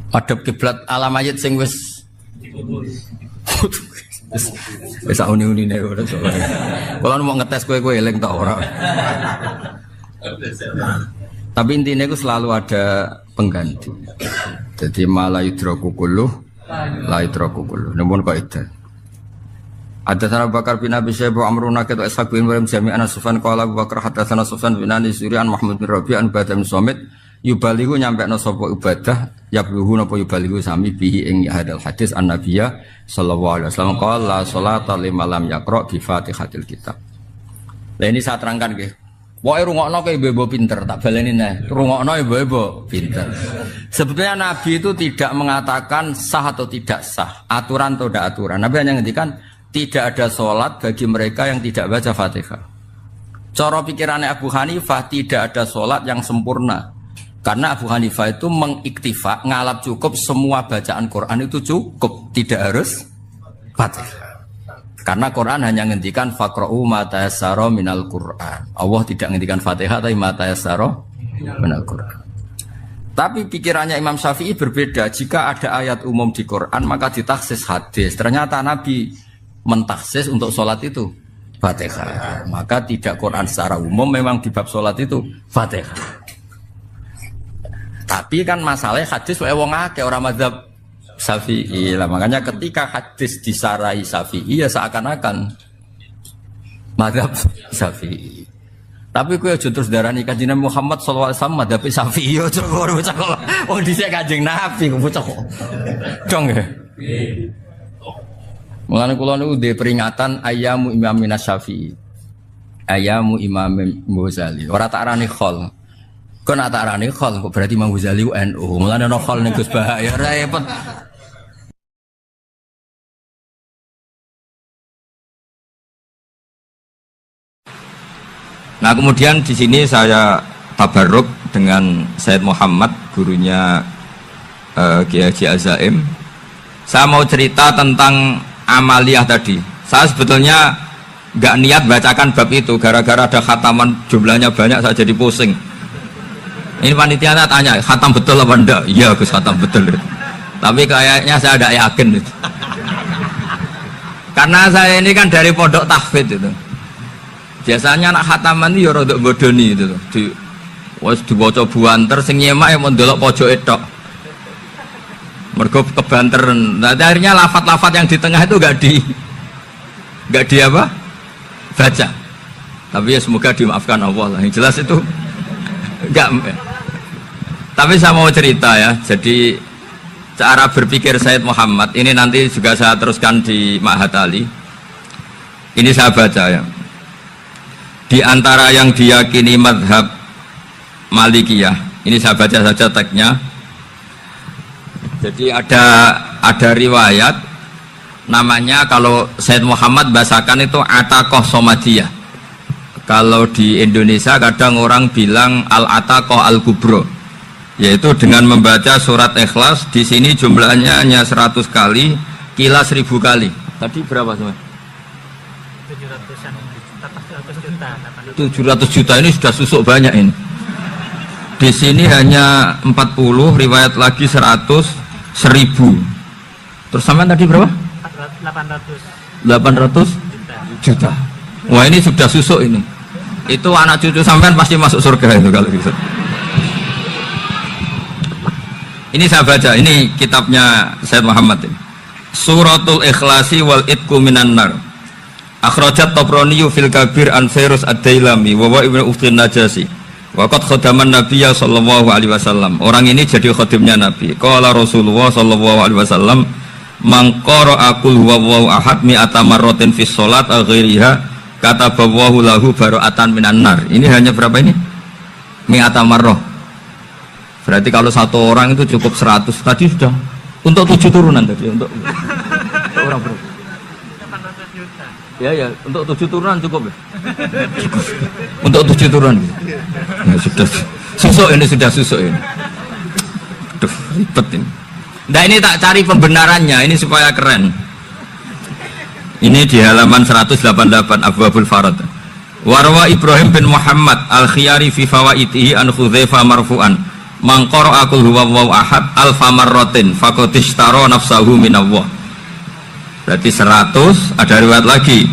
madhep kiblat ala mayit sing wis wis uni-unine ora soalé. Kalau mau ngetes kowe eling ta ora. Tapi intinya itu selalu ada pengganti. Jadi malah yudroku kulluh, la yudroku kulluh. Namun kok itu. Ada Abu Bakar bin Abi Syaibah Amrun Nakid wa Ishaq bin Maryam Jami'an Sufyan qala Abu Bakar hadatsana Sufyan bin Ani Surian Mahmud bin Rabi' an Badam Somit yubaligu nyampe no sapa ibadah yabluhu napa yubaligu sami bihi ing hadal hadis an nabiyya sallallahu alaihi wasallam qala sholata liman lam yaqra bi Fatihatil kitab. Lah ini saya terangkan nggih. Pokoke rungokno ke ibu-ibu pinter tak baleni neh. Rungokno ibu-ibu pinter. Sebetulnya Nabi itu tidak mengatakan sah atau tidak sah, aturan atau tidak aturan. Nabi hanya ngendikan tidak ada sholat bagi mereka yang tidak baca Fatihah. Cara pikirannya Abu Hanifah tidak ada sholat yang sempurna. Karena Abu Hanifah itu mengiktifa, ngalap cukup semua bacaan Quran itu cukup, tidak harus Fatihah. Karena Quran hanya ngendikan faqra'u ma tayassara minal Quran. Allah tidak ngendikan Fatihah tapi ma tayassara minal Quran. Tapi pikirannya Imam Syafi'i berbeda. Jika ada ayat umum di Quran maka ditaksis hadis. Ternyata Nabi mentaksis untuk sholat itu Fatihah. Maka tidak Quran secara umum memang di bab sholat itu Fatihah. Tapi kan masalahnya hadis wae wong akeh ora mazhab Syafi'i lah. Makanya ketika hadis disarai Syafi'i ya seakan-akan mazhab Syafi'i. Tapi kowe aja terus darani Kanjeng Muhammad sallallahu alaihi wasallam mazhab Syafi'i aja kok bocah kok. Wong dhisik Kanjeng Nabi kok bocah kok. Dong ya. Mulane kula niku ndek peringatan ayyamu Imam Syafi'i. Ayyamu Imam Ghazali. Ora tak arani khol. Kok nak tak arani khol kok berarti Imam Ghazali NU. Mulane ana khol ning Gus bahaya repot. Nah kemudian di sini saya tabarruk dengan Said Muhammad, gurunya Kiai Haji Azaim. Saya mau cerita tentang amaliyah tadi. Saya sebetulnya nggak niat bacakan bab itu, gara-gara ada khataman jumlahnya banyak saya jadi pusing. Ini panitianya tanya, khatam betul apa enggak? Iya Gus, khatam betul. Tapi kayaknya saya tidak yakin itu. Karena saya ini kan dari pondok tahfidz itu. Biasanya anak khataman itu ya rada bodoni itu. Wes diwaca buanter sing nyemak ya mendelok pojoke tok. Mergo kebanteren. Nah, akhirnya lafat-lafat yang di tengah itu enggak di apa? Baca. Tapi ya semoga dimaafkan Allah lah. Yang jelas itu enggak. Tapi saya mau cerita ya. Jadi cara berpikir Sayyid Muhammad ini nanti juga saya teruskan di Ma'had Ali. Ini saya baca ya. Di antara yang diyakini madhab Malikiyah, ini saya baca saja teksnya. Jadi ada riwayat namanya, kalau Sayyid Muhammad bahasakan itu Ataqah Somadiyah. Kalau di Indonesia kadang orang bilang Al-Ataqah Al-Kubro, yaitu dengan membaca surat Ikhlas. Di sini jumlahnya hanya 100 kali, Qila 1000 kali. Tadi berapa semua? 700 juta ini sudah susuk banyak ini. Di sini hanya 40, riwayat lagi 100, 1000. Terus sampean tadi berapa? 800 juta. Wah, ini sudah susuk ini. Itu anak cucu sampean pasti masuk surga itu kalau gitu. Ini saya baca, ini kitabnya Sayyid Muhammad ini. Suratul Ikhlasi wal Itqu minan nar. Akhrajat Tabrani fil Kabir an Fairuz ad-Dailami wa wa ibnu Uftin Najasi. Waqad khadaman Nabiyya sallallahu alaihi wasallam. Orang ini jadi khadimnya Nabi. Qala Rasulullah sallallahu alaihi wasallam, "Man qara'a qul huwallahu ahad mi'ata marratin fi shalat ghairiha katabahu lahu bara'atan minan nar." Ini hanya berapa ini? Mi'ata marrah. Berarti kalau satu orang itu cukup 100. Tadi sudah untuk 7 turunan tadi untuk orang berapa? 800 juta. Ya, untuk 7 turunan cukup ya? Cukup. Untuk 7 turunan. Ya, sudah susuk ini, sudah susuk ini. Aduh, ribet ini. Nah, ini tak cari pembenarannya, ini supaya keren. Ini di halaman 188 Abwabul Farad. Warwa Ibrahim bin Muhammad Al-Khiyari fi fawaitihi an Hudzaifah marfu'an. Man qara'a qul huwallahu ahad alfa marratin faqad ishtara nafsahu minallah. Berarti 100, ada riwayat lagi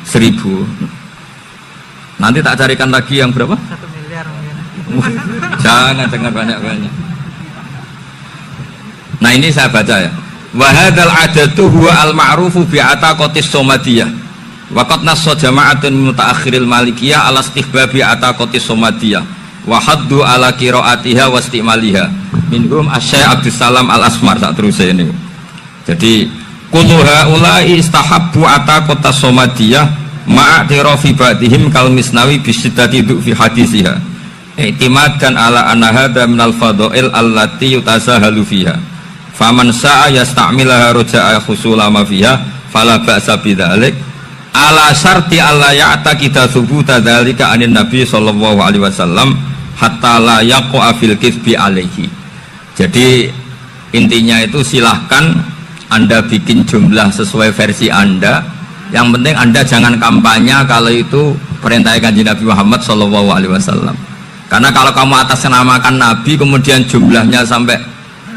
1000. Nanti tak carikan lagi yang berapa? 1 miliar mungkin. Jangan banyak-banyak. Nah, ini saya baca ya. Wa hadzal adatu huwa al-ma'rufu bi ataqatis somadiyah. Wa qad nassa jama'atun mutaakhiril malikiyah ala istihbabi ataqatis somadiyah. Wa haddu ala qiraatiha wa istimaliha. Minhum Asy-Syaikh Abdus Salam Al-Asmar sak terusé ini. Jadi kullu haula'i istahabbu ataqatas somadiyah ma'atirafi ba'dihim kal misnawi bisiddati fi hadisiha. I'timadan ala anna hadza minal fadha'il allati yutasahalu fiha. Faman sa'a yasta'milaha raja'a khusula ma fiha fala ba'sa bidzalik ala syarti alla ya'taqida thubuta dzalika anin nabi sallallahu alaihi wasallam hatta la yaqa fil kitsbi alaihi. Jadi intinya itu silahkan Anda bikin jumlah sesuai versi Anda. Yang penting Anda jangan kampanye kalau itu perintah Kanjeng Nabi Muhammad sallallahu alaihi wasallam. Karena kalau kamu atasnamakan Nabi kemudian jumlahnya sampai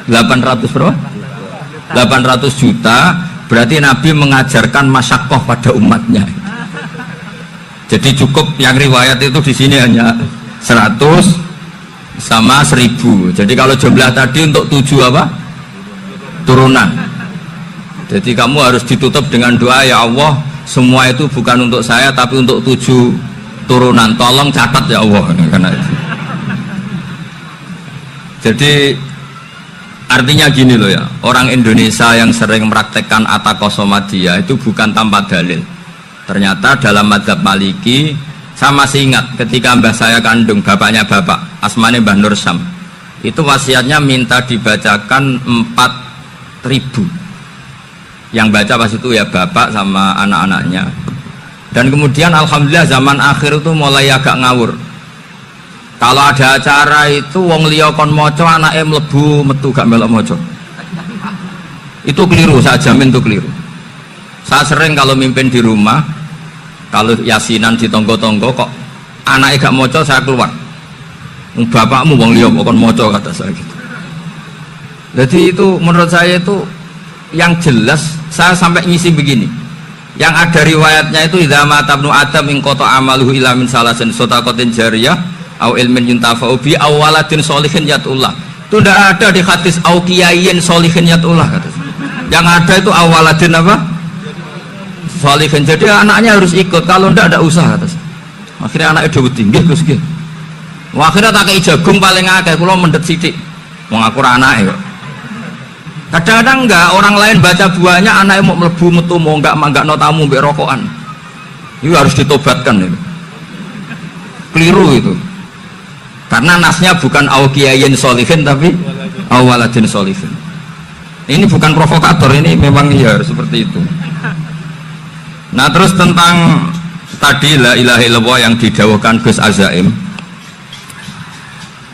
800 berapa? 800 juta, berarti Nabi mengajarkan masyaqqah pada umatnya. Jadi cukup yang riwayat itu di sini hanya 100 sama 1000. Jadi kalau jumlah tadi untuk 7 apa? Turunan. Jadi kamu harus ditutup dengan doa, ya Allah, semua itu bukan untuk saya tapi untuk 7 turunan. Tolong catat ya Allah. Karena itu. Jadi artinya gini loh ya, orang Indonesia yang sering mempraktekkan ataqah somadiyah itu bukan tanpa dalil. Ternyata dalam madzhab Maliki, saya masih ingat ketika mbah saya kandung, bapaknya bapak, asmane Mbah Nur Syam, itu wasiatnya minta dibacakan 4000. Yang baca pas itu ya bapak sama anak-anaknya. Dan kemudian alhamdulillah zaman akhir itu mulai agak ngawur. Kalau ada acara itu wong liya kon maca anake mlebu metu gak melok maca. Itu keliru, saya jamin itu keliru. Saya sering kalau mimpin di rumah, kalau yasinan di tonggo-tonggo kok anake gak maca, saya keluar. Bapakmu wong liya kok kon maca, kata saya gitu. Jadi itu menurut saya itu yang jelas, saya sampai ngisi begini. Yang ada riwayatnya itu idza mata ibnu adam in qata amaluhu illa min salasin shadaqatin jariyah au ilmin yuntafa'u bi aw waladin sholihin yatullah. Itu tidak ada di hadis au kiyayin sholihin yatullah kata. Yang ada itu awaladin apa? Sholihin. Jadi anaknya harus ikut, kalau tidak ada usaha kata. Akhirnya anaknya dawuh tinggi Gus nggih. Akhirnya tak kei jagung paling akeh kula mendet sithik. Wong aku ora anake kok. Kadang-kadang enggak, orang lain baca buahnya anaknya mau mlebu metu mau enggak no tamu mbek rokokan. Itu harus ditobatkan itu. Keliru itu. Karena nasnya bukan auqiyayin sholihin tapi awaladin sholihin. Ini bukan provokator, ini memang ya seperti itu. Nah, terus tentang tadi la ilaha illallah yang didawuhkan Gus Azaim.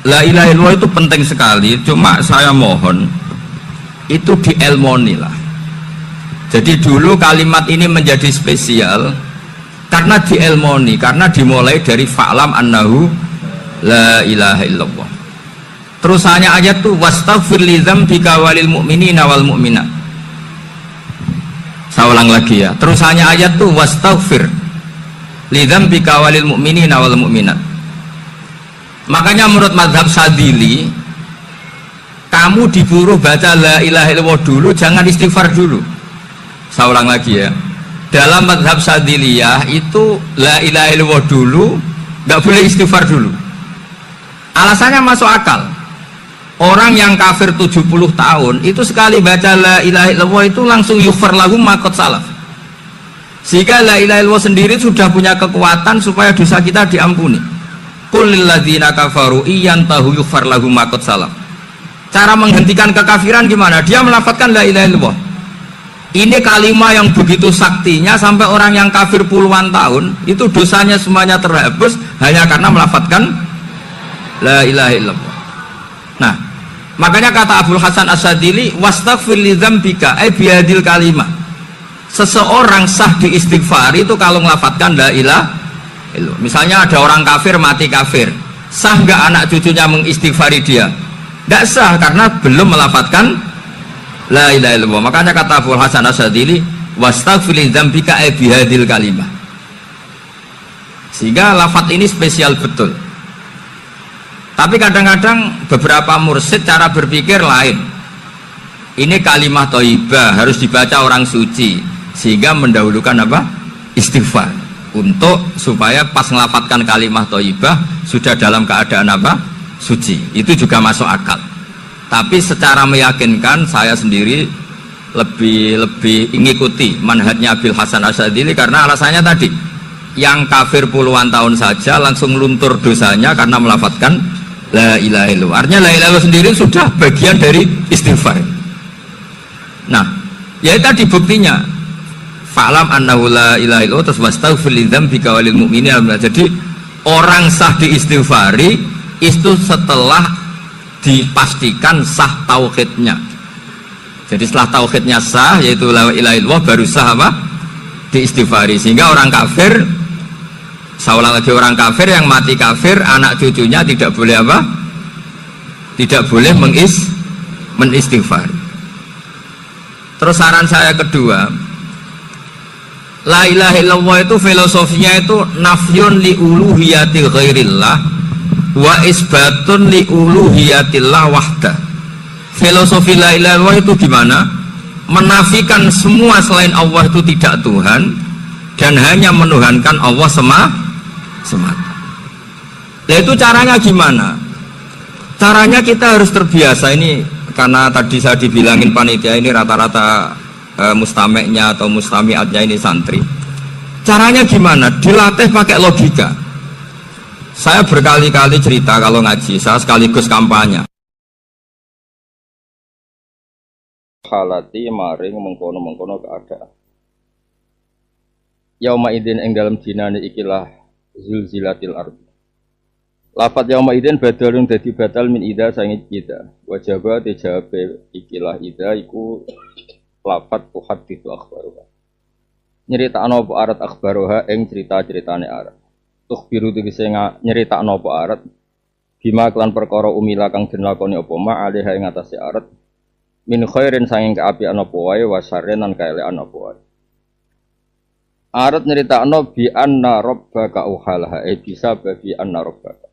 La ilaha illallah itu penting sekali, cuma saya mohon itu dielmoni lah. Jadi dulu kalimat ini menjadi spesial karena dielmoni, karena dimulai dari fa'lam annahu la ilaha illallah. Terusannya ayat tuh wastaghfir li dzambika walil mu'minina wal mu'minat. Saya ulang lagi ya. Terusannya ayat tuh wastaghfir li dzambika walil mu'minina wal mu'minat. Makanya menurut mazhab Sadili, kamu disuruh baca la ilaha illallah dulu, jangan istighfar dulu. Saya ulang lagi ya. Dalam mazhab Sadiliyah itu la ilaha illallah dulu, nggak boleh istighfar dulu. Alasannya masuk akal. Orang yang kafir 70 tahun itu sekali baca la ilaha illallah itu langsung yughfar lahum ma qad salaf. Sehingga la ilaha illallah sendiri sudah punya kekuatan supaya dosa kita diampuni. Qul lil ladzina kafaru iyantahu yughfar lahum ma qad salaf. Cara menghentikan kekafiran gimana? Dia melafadzkan la ilaha illallah. Ini kalimat yang begitu saktinya sampai orang yang kafir puluhan tahun itu dosanya semuanya terhapus hanya karena melafadzkan la ilaha illallah. Nah, makanya kata Abdul Hasan As-Sadili wastaghfir li dzambika ay bihadil kalimah. Seseorang sah diistighfar itu kalau melafadzkan la ilaha illallah. Misalnya ada orang kafir mati kafir, sah nggak anak cucunya mengistighfari dia? Tidak sah karena belum melafadzkan la ilaha illallah. Makanya kata Abdul Hasan As-Sadili wastaghfir li dzambika ay bihadil kalimah. Sehingga lafadz ini spesial betul. Tapi kadang-kadang beberapa mursyid cara berpikir lain. Ini kalimat thayyibah harus dibaca orang suci, sehingga mendahulukan apa? Istighfar. Untuk supaya pas ngelafatkan kalimat thayyibah sudah dalam keadaan apa? Suci. Itu juga masuk akal. Tapi secara meyakinkan saya sendiri lebih mengikuti manhajnya Abil Hasan Asyadili karena alasannya tadi, yang kafir puluhan tahun saja langsung luntur dosanya karena melafatkan la ilaha illallah. Artinya la ilaha illallah sendiri sudah bagian dari istighfar. Nah, ya tadi buktinya fa'lam annahu la ilaha illallah terus wastaghfir li dzambika walil mu'minina. Jadi orang sah diistighfari itu setelah dipastikan sah tauhidnya. Jadi setelah tauhidnya sah yaitu la ilaha illallah baru sah apa? Diistighfari. Sehingga orang kafir, seolah lagi orang kafir yang mati kafir, anak cucunya tidak boleh apa? Tidak boleh menistighfar. Terus saran saya kedua, la ilaha illallah itu filosofinya itu nafyun li uluhiyati ghairillah wa isbatun li uluhiyatillah wahda. Filosofi la ilaha illallah itu gimana? Menafikan semua selain Allah itu tidak Tuhan dan hanya menuhankan Allah semata. Nah itu caranya gimana? Caranya kita harus terbiasa ini, karena tadi saya dibilangin panitia ini rata-rata mustameknya atau mustamiatnya ini santri. Caranya gimana? Dilatih pakai logika. Saya berkali-kali cerita kalau ngaji, saya sekaligus kampanye. Halati maring mengkono-mengkono keadaan. Yauma idin ing dalam dinane ikilah zulzilatil ardi. Lafat yauma idin badalun dadi batal min ida sangi ida. Wajaba dijawab ikilah ida iku lafat tuhaditsu akhbaruha. Nyeritakno apa arat akhbaruha ing cerita-ceritane arat. Tukhbiru tegese nyeritakno apa arat bima kelan perkara umila kang den lakoni apa ma alih ing atase arat. Min khairin sanging keapian apa wae wa syarrin lan kaelekan apa wae. Arad nyeritakno bi anna rabbaka auhalaha bisa bi anna rabbaka.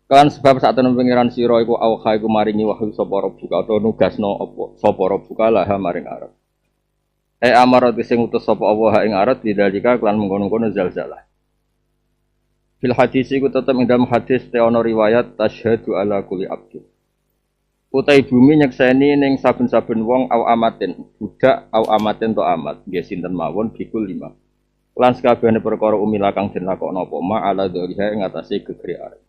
Kan sebab saat temen pangeran sira iku auha iku maringi wahyu sapa rabbuka utawa nugasno apa sapa rabbuka laha maring Arad. Amarat sing utus sapa Allah ing Arad bidalika kelan mengkono-kono zalzalah. Fil hadis iku tetep ing dalam hadis te ana riwayat tasyhadu ala kulli abdin. Utai bumi nyekseni ning saben-saben wong au amatin, budak au amatin to amat, nggih sinten mawon bikul 5. Lan sakabehane perkara umila kang den lakokno apa ma ala dzaliha ing atase gegere arep.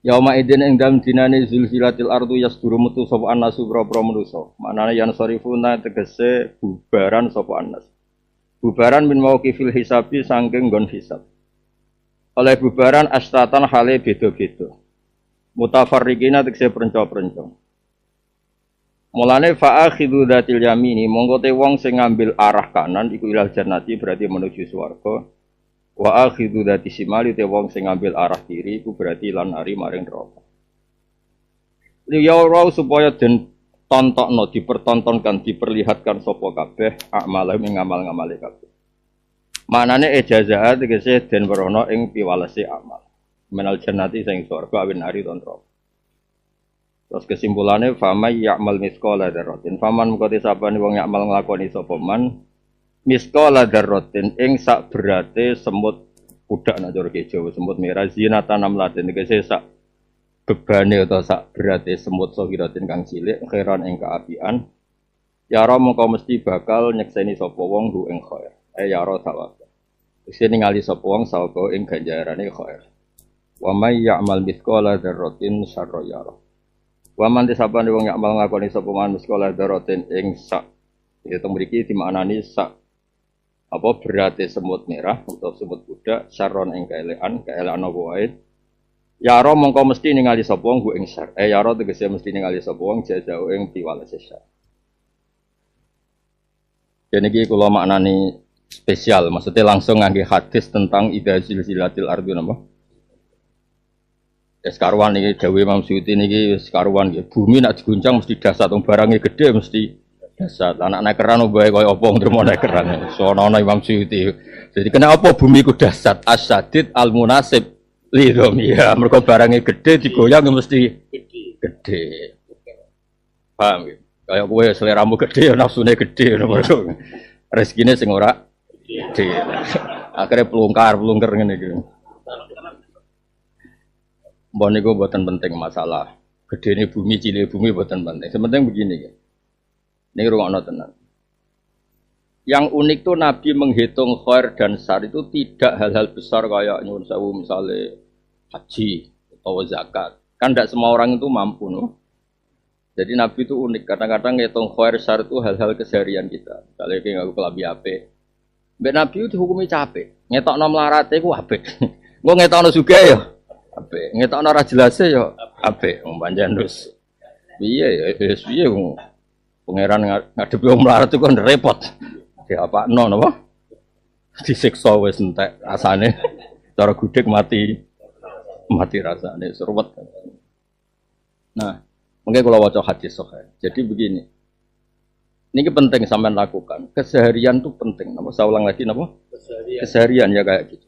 Yauma idin ing dalem dinane zulzilatil ardu yasduru metu sapa annasu propro manusa. Manane yan sarifuna tegese bubaran sapa annas. Bubaran min mauqifil hisabi saking nggon hisab. Oleh bubaran astatan hale beda-beda. Mutafarriqina tegese perenco-perenco. Mulane fa'akhidhu dzatil yamini monggo te wong sing ngambil arah kanan iku ilal jannati berarti menuju swarga. Wa akhidhu dzati shimali te wong sing ngambil arah kiri iku berarti lan ari maring neraka. Liya supaya den tontokno dipertontonkan diperlihatkan sapa kabeh amal ing ngamal-ngamale kabeh. Manane ijazah tegese den werono ing piwalese amal. Menal jannati sing surga awin ari tonro. Terus kesimpulannya famay ya'mal misqala dzarratin. Faman mengko sapane wong ya'mal nglakoni sapa man misqala dzarratin ing sak berate semut budak nak cara Jawa semut merah zinatan namlatin tegese sak bebane utawa sak berate semut sogiratin kang cilik khairan ing kaapian. Ya ra mengko mesti bakal nyekseni sapa wong hu ing khair. Ya ra sawab. Wis ningali sapa wong sawaba ing ganjarane khair. Wa may ya'mal mithqala dzarratin syarra yara. Wa man disapane wong ya'mal ngakoni sapa man mithqala dzarratin ing sak itu mriki dimaknani sak apa berate semut merah utawa semut budak syarron ing kaelekan apa wae. Yara mongko mesti ningali sapa wong ing syar. Yara tegese mesti ningali sapa wong jajau ing piwalese syar. Dene iki kula maknani spesial, maksudnya langsung ngangge hadis tentang idza zilzilatil ardu napa? Ya sekaruan niki dawuh Imam Suyuti niki wis sekaruan nggih. Bumi nek diguncang mesti dasar wong barangnya gede mesti dasar. Anak nekeran wae kaya apa ndromo nekeran. Sono ana Imam Suyuti. Jadi kena apa bumi ku dasar asadid al munasib lidom ya mergo barangnya gede digoyang mesti gede. Paham ya? Kayak kowe seleramu gede nafsune gede ngono. Rezekine sing ora gede. Akhirnya pelungkar ngene iki. Mbok niku mboten penting masalah. Gedene bumi, cilik bumi mboten penting. Sementing begini ya. Niki rungokno tenan. Yang unik tuh Nabi menghitung khair dan syar itu tidak hal-hal besar kayak nyuwun sewu misalnya haji atau zakat. Kan tidak semua orang itu mampu no. Jadi Nabi itu unik. Kadang-kadang ngitung khair syar itu hal-hal keseharian kita. Misalnya kayak ngaku kelambi apik. Mbak Nabi itu dihukumi capek. Ngetokno mlarate ku apik. Engko ngetokno sugih ya apik. Ngetokno ora jelas ya apik. Wong pancen terus piye ya wis piye wong pangeran ngadepi wong mlarat itu kan repot. Diapakno napa? Disiksa wis entek rasane. Cara gudeg mati rasane seruwet. Nah, mungkin kalau waca hadis sahih. Jadi begini. Ini penting sampean lakukan. Keseharian itu penting. Napa saya ulang lagi napa? Keseharian ya kayak gitu.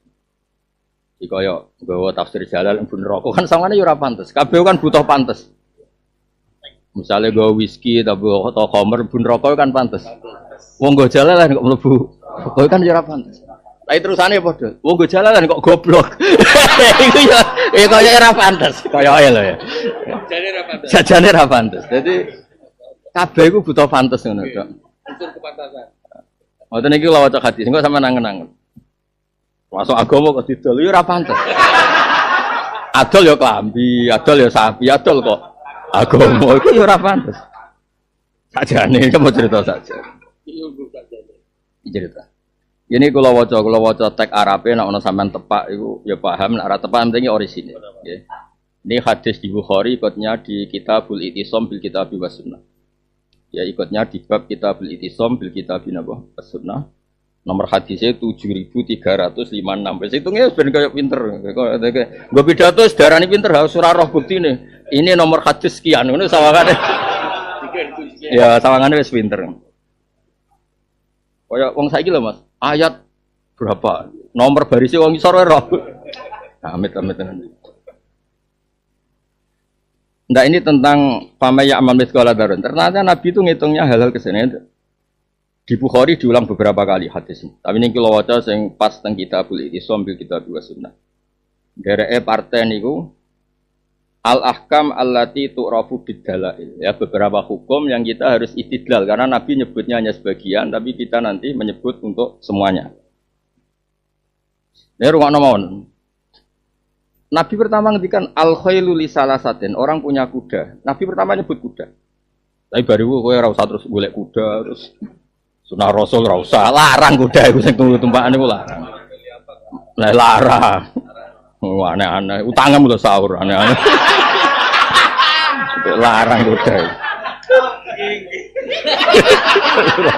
Iki kaya nggawa tafsir Jalal Ibnu Raqqa kan sangane yo ora pantes. Kabeh kan butuh pantes. Misalnya nggawa whisky atau khamr Ibnu Raqqa kan pantes. Wong nggo jalalan kok mlebu. Kowe kan yo ora pantes. Lah terusane padha. Wong nggo jalalan kok goblok. Iku yo kaya ora pantes. Kaya ae lho ya. Sajane ora pantes. Jadi kabeh iku butuh pantes ngono kok. Unsur kepantasan. Ngoten iki lho waca hadis. Engko sampean nangen-nangen. Masuk agama kok didol yo ora pantes. Adol yo klambi, adol yo sapi, adol kok agama iku yo ora pantes. Sajane kamu cerita saja. Cerita. Ini kalau waca teks Arabe nek ana sampean tepak iku ya paham nek ora tepak penting orisinil nggih. Ini hadis di Bukhari ikutnya di Kitabul Ittisam bil Kitab was Sunnah. Ya ikutnya di bab Kitabul Ittisam bil Kitab was Sunnah. Nomor hadisnya 7356. Wis hitungnya ben kaya pinter. Nggo pidato sedarane pinter harus ora roh buktine. Ini nomor hadis sekian ngono sawangane. Ya sawangane wis pinter. Kaya wong saiki lho Mas, ayat berapa? Nomor barisnya wong isor wae roh. Amit-amit tenan. Nah ini tentang pamaya amal miskola darun. Ternyata Nabi itu ngitungnya hal-hal kesini. Di Bukhari diulang beberapa kali hadis ini. Tapi ini kalau waca yang pas tentang kitabul I'tisam bil kitab wa sunnah. Dereke partai niku al-ahkam allati tu'rafu bid-dalail. Ya beberapa hukum yang kita harus istidlal karena Nabi nyebutnya hanya sebagian tapi kita nanti menyebut untuk semuanya. Ini rungokno mawon. Nabi pertama ngendikan al-khailu li salasatin, orang punya kuda. Nabi pertama nyebut kuda. Tapi baru kowe ora usah terus golek kuda terus sunah Rasul ora usah larang kuda iku sing tunggu tumpakan iku larang. Lah larang. Aneh-aneh, utangem lho sahur aneh-aneh. Larang kuda.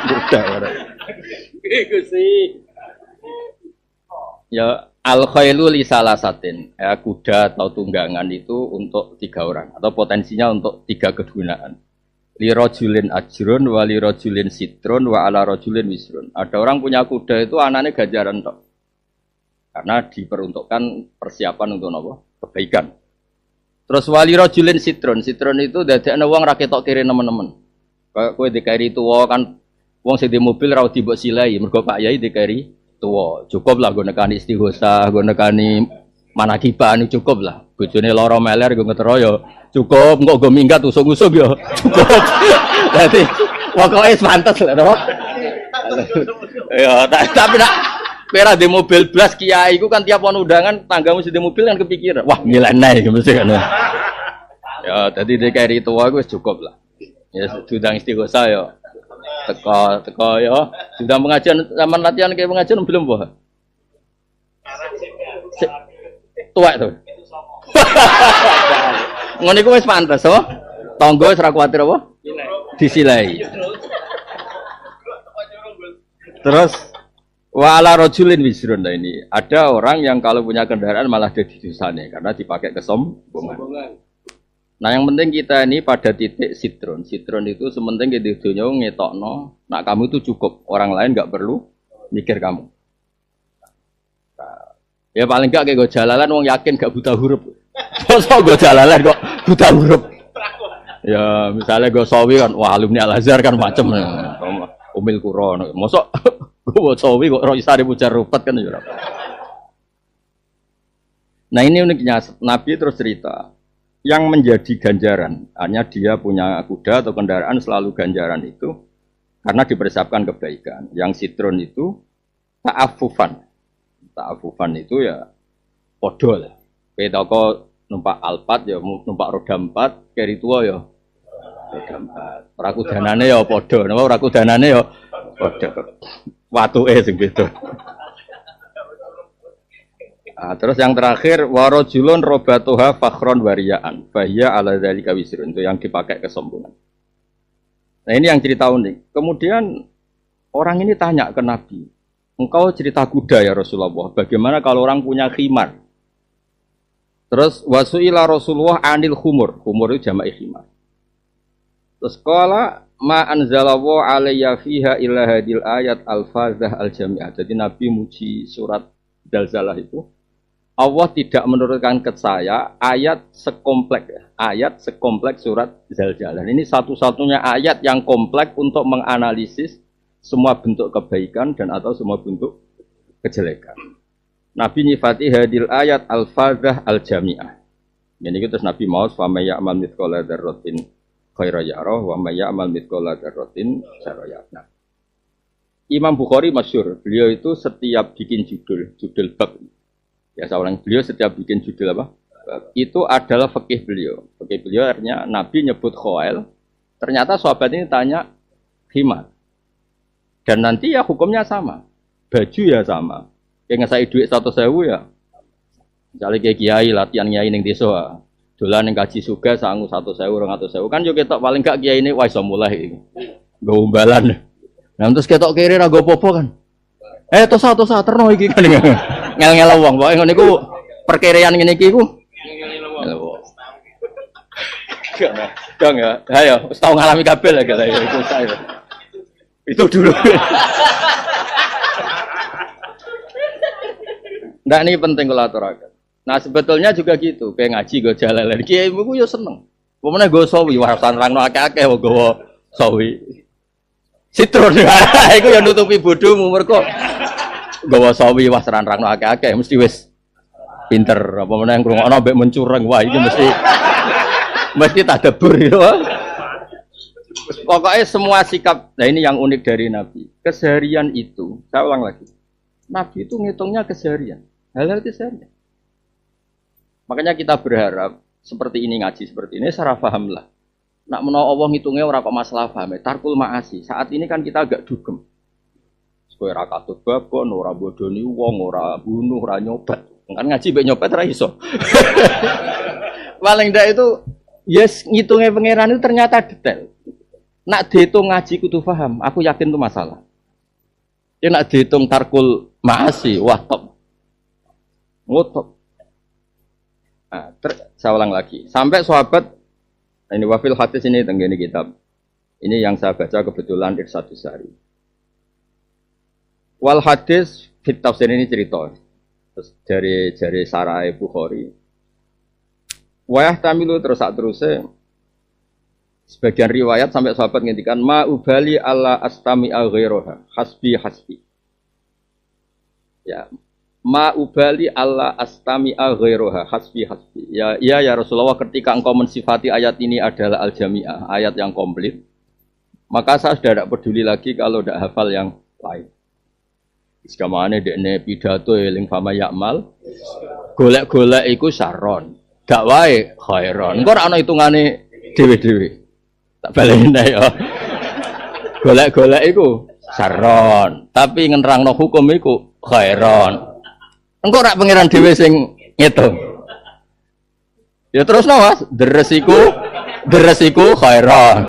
Kuda. Iku sih. Ya al-khailu li salasatin, ya kuda atau tunggangan itu untuk 3 orang atau potensinya untuk 3 kegunaan. Li rajulin ajrun wa li rajulin sitrun wa ala rajulin wisrun. Ada orang punya kuda itu anaknya ganjaran tok. Karena diperuntukkan persiapan untuk apa? Kebaikan. Terus wali rajulin sitrun. Sitrun itu dadekne wong ra ketok kiri nemen-nemen. Kayak kowe dikeri tuwa kan wong sing di mobil ra dibok silai, mergo Pak Yai dikeri tuwa. Cukup lah gue nekani istighosah, gue nekani manakiban cukup lah. Bojone lara meler gue ngeteroyo. Cukup, kok gue minggat usung-usung ya. Cukup. Dadi pokoke pantes lah, Dok. Ya, tapi nak pera di mobil blas kiai iku kan tiap ono undangan tanggamu di mobil kan kepikiran. Wah, nyeleneh iki mesti kan. Ya, dadi dikeri tuwa wis cukup lah. Ya sudah istighosah ya. Teko ya. Sudah pengajian zaman latihan kayak pengajian belum boh. Tua tuh. Ngono iku wis pantes, oh. Tangga wis ora kuwatir apa? Disilai. Terus wa ala rajulin wisrun ini. Ada orang yang kalau punya kendaraan malah jadi dosane karena dipakai kesombongan. Nah yang penting kita ini pada titik sitron. Sitron itu sementing di dunia ngetokno. Nah kamu itu cukup. Orang lain nggak perlu mikir kamu. Nah, ya paling nggak kayak gue jalalan, wong yakin gak buta huruf. Masa gue jalalan kok buta huruf. Ya misalnya gue sawi kan, wah alumni Al Azhar kan macem. Umil Quran. Masa gue sawi kok roisari pujar rupet kan. Nah ini uniknya Nabi terus cerita. Yang menjadi ganjaran, hanya dia punya kuda atau kendaraan selalu ganjaran itu karena dipersiapkan kebaikan. Yang sitron itu ta'afufan. Ta'afufan itu ya podol. Kayak kok numpak Alphard ya numpak roda 4, keri tua ya roda 4. Ora kudanane ya padha, napa ora kudanane ya padha. Watuke sing beda. Nah, terus yang terakhir warajulun robatuha fakhron wariyaan bahya ala dzalika wisrun, itu yang dipakai kesombongan. Nah ini yang cerita unik. Kemudian orang ini tanya ke Nabi, engkau cerita kuda ya Rasulullah, bagaimana kalau orang punya khimar? Terus wasuila Rasulullah anil khumur, khumur itu jamak khimar. Terus qala ma anzalallahu alayya fiha illa hadil ayat al-fazah al-jami'ah. Jadi Nabi muji surat Zalzalah itu. Allah tidak menurunkan ke saya ayat sekompleks surat Zalzalah. Ini satu-satunya ayat yang kompleks untuk menganalisis semua bentuk kebaikan dan atau semua bentuk kejelekan. Nabi nyifati hadil ayat al-fadhah al-jami'ah. Ini terus Nabi maus wa may ya'mal mithqala dzarratin khairan yarah wa may ya'mal mithqala dzarratin syarran yarah. Imam Bukhari masyhur, beliau itu setiap bikin judul bab. Ya seorang beliau setiap bikin judul apa? Itu adalah fikih beliau. Fikih beliau artinya Nabi nyebut khawail. Ternyata sahabat ini tanya khimar. Dan nanti ya hukumnya sama. Baju ya sama. Kayak ngesai duit 100.000 ya. Misalnya kayak kiai latihan kiai ning desa. Dolan ning kaji suga sangu 100.000 200.000. Kan yo ketok paling gak kiai ini wis mulai iki. Nggo umbalan. Nah terus ketok kiri ra go popo kan. Tosa terno iki kan. Ngel-ngel wong, pokoke ngono iku perkiraan ngene iki iku. Dong ya. Ayo, wis tau ngalami kabeh lah kita itu saya. Itu dulu. Ndak ini penting kalau aturakan. Nah sebetulnya juga gitu, kayak ngaji gue jalalan. Kiai ibu yo seneng. Pokoknya gue sawi, warasan rangno akeh-akeh gue sawi. Sitron, itu yang nutupi bodohmu mereka. Gue sawi warasan rangno akeh-akeh, mesti wis pinter. Apa mana yang kurang ono, mencurang, wah itu mesti tadabbur gitu. Pokoknya semua sikap, nah ini yang unik dari Nabi. Keseharian itu, saya ulang lagi. Nabi itu ngitungnya keseharian, hal-hal keseharian. Makanya kita berharap seperti ini ngaji seperti ini secara paham lah. Nak menawa Allah ngitungnya ora kok masalah paham. Tarkul ma'asi. Saat ini kan kita agak dugem. Kowe ora katut babon, ora bodoni wong, ora bunuh, ora nyobat. Kan ngaji mbek nyobat ora iso. Paling ndak itu yes ngitungnya pangeran itu ternyata detail. Nak dihitung ngaji kudu paham, aku yakin itu masalah. Ya nak dihitung tarkul ma'asi, wah top. Ngotot. Nah, saya ulang lagi. Sampai sahabat ini wafil hadis ini tenggene kitab. Ini yang saya baca kebetulan Irsyadus Sari. Wal hadis fit tafsir ini cerita. Terus dari Sarai Bukhari. Wayah tamilu terus sak teruse sebagian riwayat sampai sahabat ngendikan ma ubali alla astami aghiroha hasbi. Ya. Ma ubali alla astami aghiroha hasbi. Ya Rasulullah, ketika engkau mensifati ayat ini adalah al-jami'ah, ayat yang komplit, maka saya sudah tidak peduli lagi kalau tidak hafal yang lain. Sekamane dekne pidato eling fama yakmal golek-golek iku saron gak wae khairon. Engko ora ana hitungane dhewe-dhewe. Tak baleni ya. Golek-golek iku saron, tapi ngerangno hukum iku khairon. Engko rak pangeran dhewe sing ngitung. Ya terus no Mas, deres iku khairan.